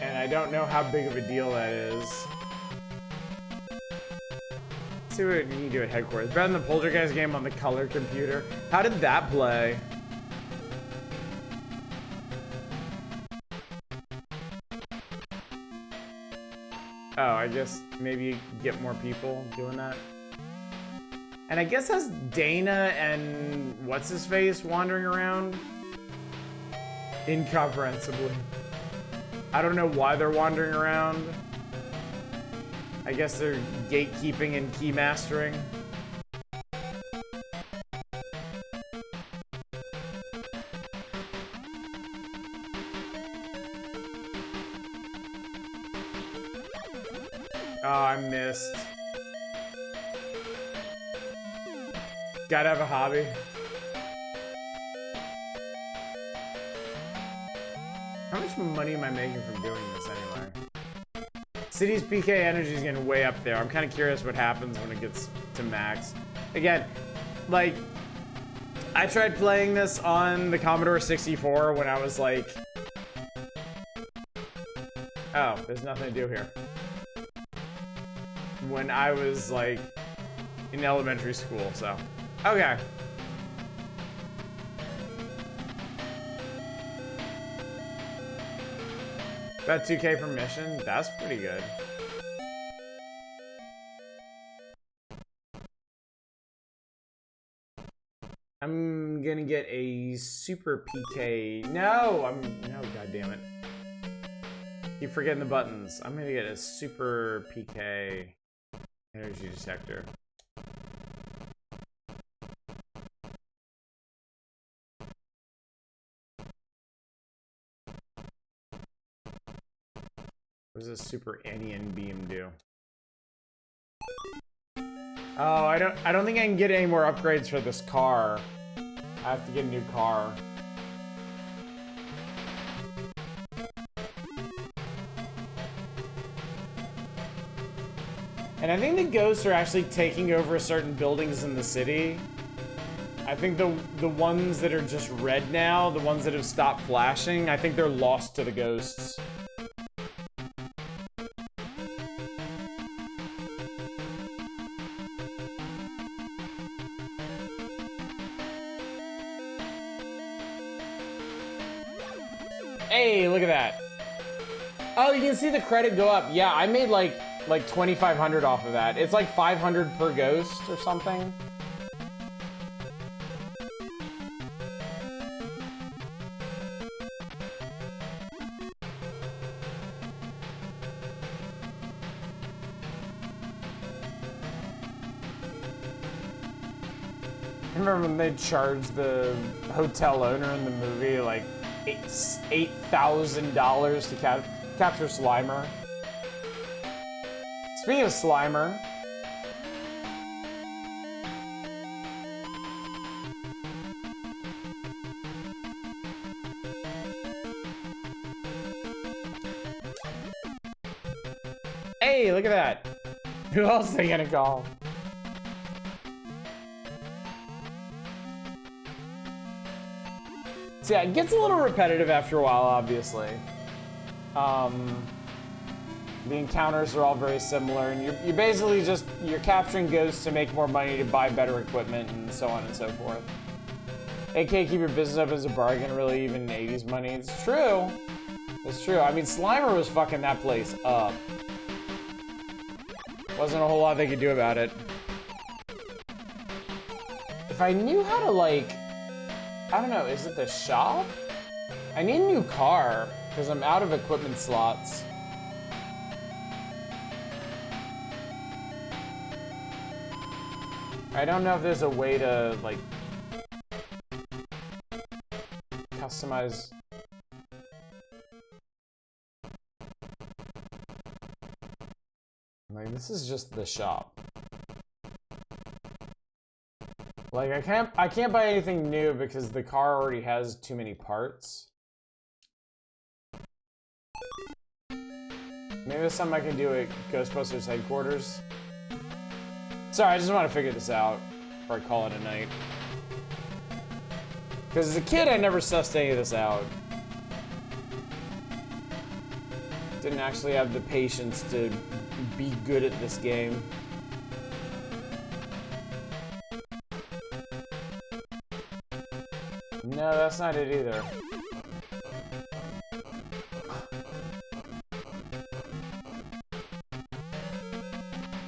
And I don't know how big of a deal that is. Let's see what you can do at headquarters. Better than the Poltergeist game on the color computer. How did that play? Oh, I guess maybe get more people doing that. And I guess has Dana and what's-his-face wandering around? Incomprehensibly. I don't know why they're wandering around. I guess they're gatekeeping and key mastering. Oh, I missed. Gotta have a hobby. How much money am I making from doing this anyway? City's PK energy is getting way up there. I'm kind of curious what happens when it gets to max. Again, like, I tried playing this on the Commodore 64 when I was like... Oh, there's nothing to do here. When I was like in elementary school, so... Okay. About 2K per mission? That's pretty good. I'm gonna get a super PK. No, no, goddammit. Keep forgetting the buttons. I'm gonna get a super PK energy detector. What does a super Anion beam do? Oh, I don't think I can get any more upgrades for this car. I have to get a new car. And I think the ghosts are actually taking over certain buildings in the city. I think the ones that are just red now, the ones that have stopped flashing, I think they're lost to the ghosts. Hey, look at that. Oh, you can see the credit go up. Yeah, I made like 2,500 off of that. It's like 500 per ghost or something. I remember when they charged the hotel owner in the movie like $8,000 to capture Slimer. Speaking of Slimer, hey, look at that. Who else are they gonna call? So yeah, it gets a little repetitive after a while, obviously. The encounters are all very similar, and you're basically you're capturing ghosts to make more money to buy better equipment and so on and so forth. AK, keep your business up as a bargain, really, even 80s money. It's true. It's true. I mean, Slimer was fucking that place up. Wasn't a whole lot they could do about it. If I knew how to, like, I don't know, is it the shop? I need a new car, because I'm out of equipment slots. I don't know if there's a way to, like, customize. Like, this is just the shop. Like, I can't buy anything new because the car already has too many parts. Maybe there's something I can do at Ghostbusters headquarters. Sorry, I just want to figure this out before I call it a night. Because as a kid, I never sussed any of this out. Didn't actually have the patience to be good at this game. No, that's not it either.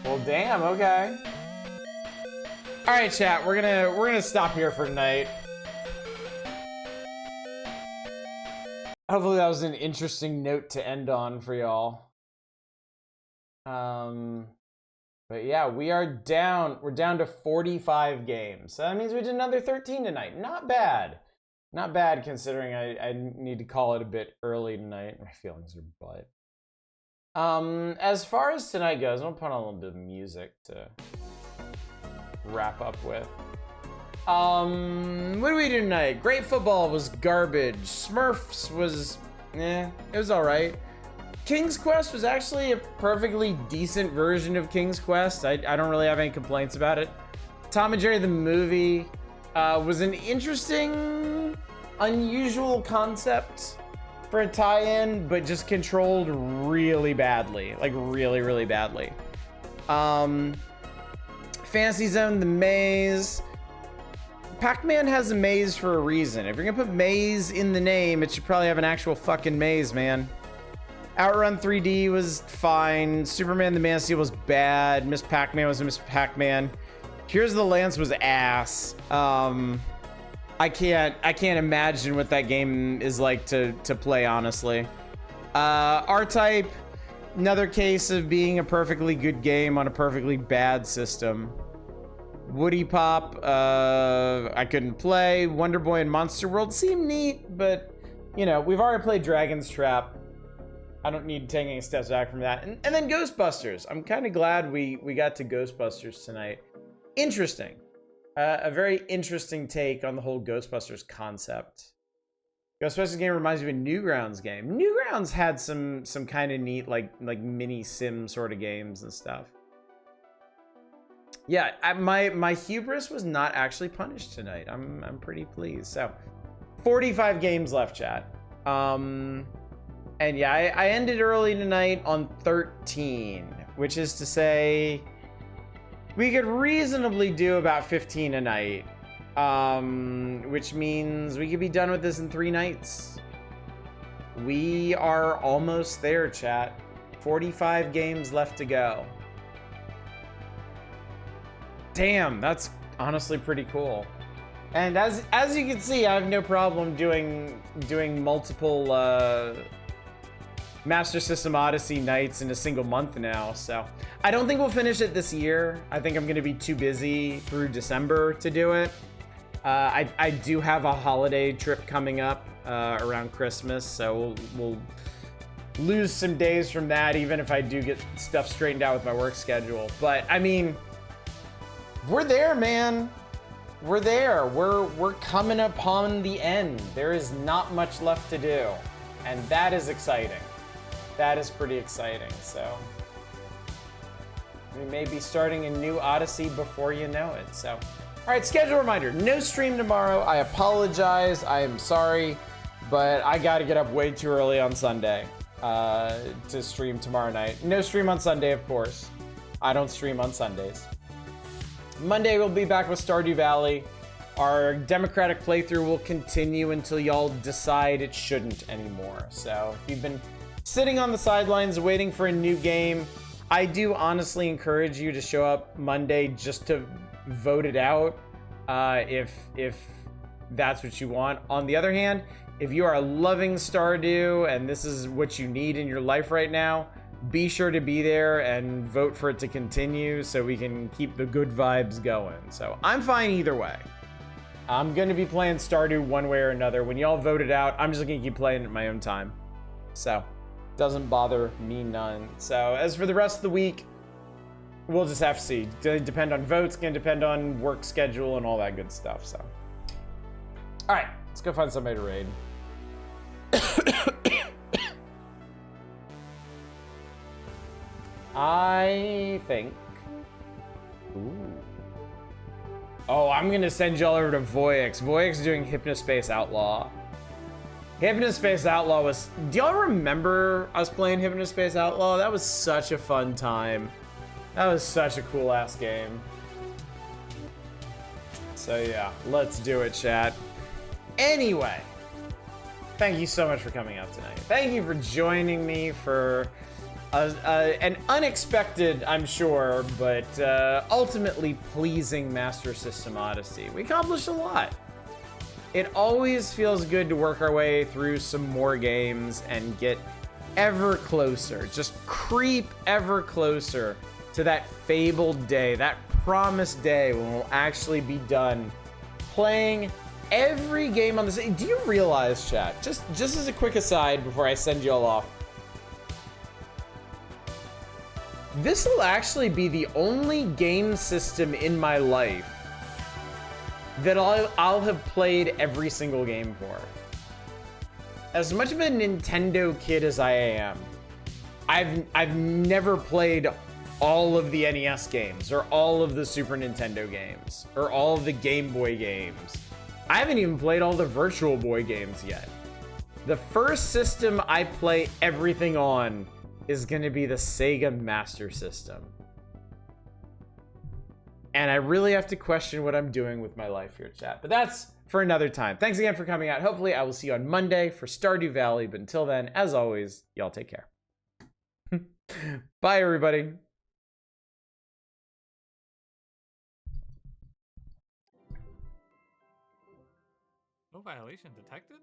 Well, damn, okay. All right, chat, we're gonna stop here for tonight. Hopefully that was an interesting note to end on for y'all. But yeah, we're down to 45 games. So that means we did another 13 tonight. Not bad. Not bad considering I need to call it a bit early tonight. My feelings are butt. As far as tonight goes, I'm gonna put on a little bit of music to wrap up with. What do we do tonight? Great Football was garbage. Smurfs was, it was alright. King's Quest was actually a perfectly decent version of King's Quest. I don't really have any complaints about it. Tom and Jerry the movie was an interesting, unusual concept for a tie-in, but just controlled really badly. Like, really, really badly. Fantasy Zone, the maze. Pac-Man has a maze for a reason. If you're gonna put maze in the name, it should probably have an actual fucking maze, man. Outrun 3D was fine. Superman the Man of Steel was bad. Miss Pac-Man was Miss Pac-Man. Here's the Lance was ass. I can't imagine what that game is like to play, honestly. R-Type, another case of being a perfectly good game on a perfectly bad system. Woody Pop, I couldn't play. Wonder Boy and Monster World seemed neat, but, you know, we've already played Dragon's Trap. I don't need to take any steps back from that. And then Ghostbusters. I'm kind of glad we got to Ghostbusters tonight. Interesting. A very interesting take on the whole Ghostbusters concept. Ghostbusters game reminds me of a Newgrounds game. Newgrounds had some kind of neat like mini sim sort of games and stuff. Yeah, my hubris was not actually punished tonight. I'm pretty pleased. So, 45 games left, chat. And yeah, I ended early tonight on 13, which is to say we could reasonably do about 15 a night. Which means we could be done with this in 3 nights. We are almost there, chat. 45 games left to go. Damn, that's honestly pretty cool. And as you can see, I have no problem doing multiple Master System Odyssey nights in a single month now. So I don't think we'll finish it this year. I think I'm gonna be too busy through December to do it. I do have a holiday trip coming up around Christmas, so we'll lose some days from that, even if I do get stuff straightened out with my work schedule. But I mean, we're there, man. We're there. We're coming upon the end. There is not much left to do, and that is exciting. That is pretty exciting. So we may be starting a new Odyssey before you know it. So, all right, schedule reminder: no stream tomorrow. I apologize. I am sorry, but I got to get up way too early on Sunday to stream tomorrow night. No stream on Sunday, of course. I don't stream on Sundays. Monday, we'll be back with Stardew Valley. Our Democratic playthrough will continue until y'all decide it shouldn't anymore. So if you've been sitting on the sidelines waiting for a new game, I do honestly encourage you to show up Monday just to vote it out if that's what you want. On the other hand, if you are loving Stardew and this is what you need in your life right now, be sure to be there and vote for it to continue so we can keep the good vibes going. So I'm fine either way. I'm going to be playing Stardew one way or another. When y'all vote it out, I'm just going to keep playing it at my own time. So doesn't bother me none. So as for the rest of the week, we'll just have to see. Gonna depend on votes, gonna depend on work schedule and all that good stuff. So, all right, let's go find somebody to raid. I think. Ooh. Oh, I'm gonna send y'all over to Voyix. Voyix doing Hypnospace Outlaw. Hypnospace Outlaw was. Do y'all remember us playing Hypnospace Outlaw? That was such a fun time. That was such a cool ass game. So yeah, let's do it, chat. Anyway, thank you so much for coming out tonight. Thank you for joining me for an unexpected, I'm sure, but ultimately pleasing Master System Odyssey. We accomplished a lot. It always feels good to work our way through some more games and get ever closer, just creep ever closer to that fabled day, that promised day when we'll actually be done playing every game on this. Do you realize, chat, just as a quick aside before I send you all off, this will actually be the only game system in my life that I'll have played every single game for. As much of a Nintendo kid as I am, I've never played all of the NES games, or all of the Super Nintendo games, or all of the Game Boy games. I haven't even played all the Virtual Boy games yet. The first system I play everything on is gonna be the Sega Master System. And I really have to question what I'm doing with my life here, chat. But that's for another time. Thanks again for coming out. Hopefully I will see you on Monday for Stardew Valley. But until then, as always, y'all take care. Bye, everybody. No violation detected?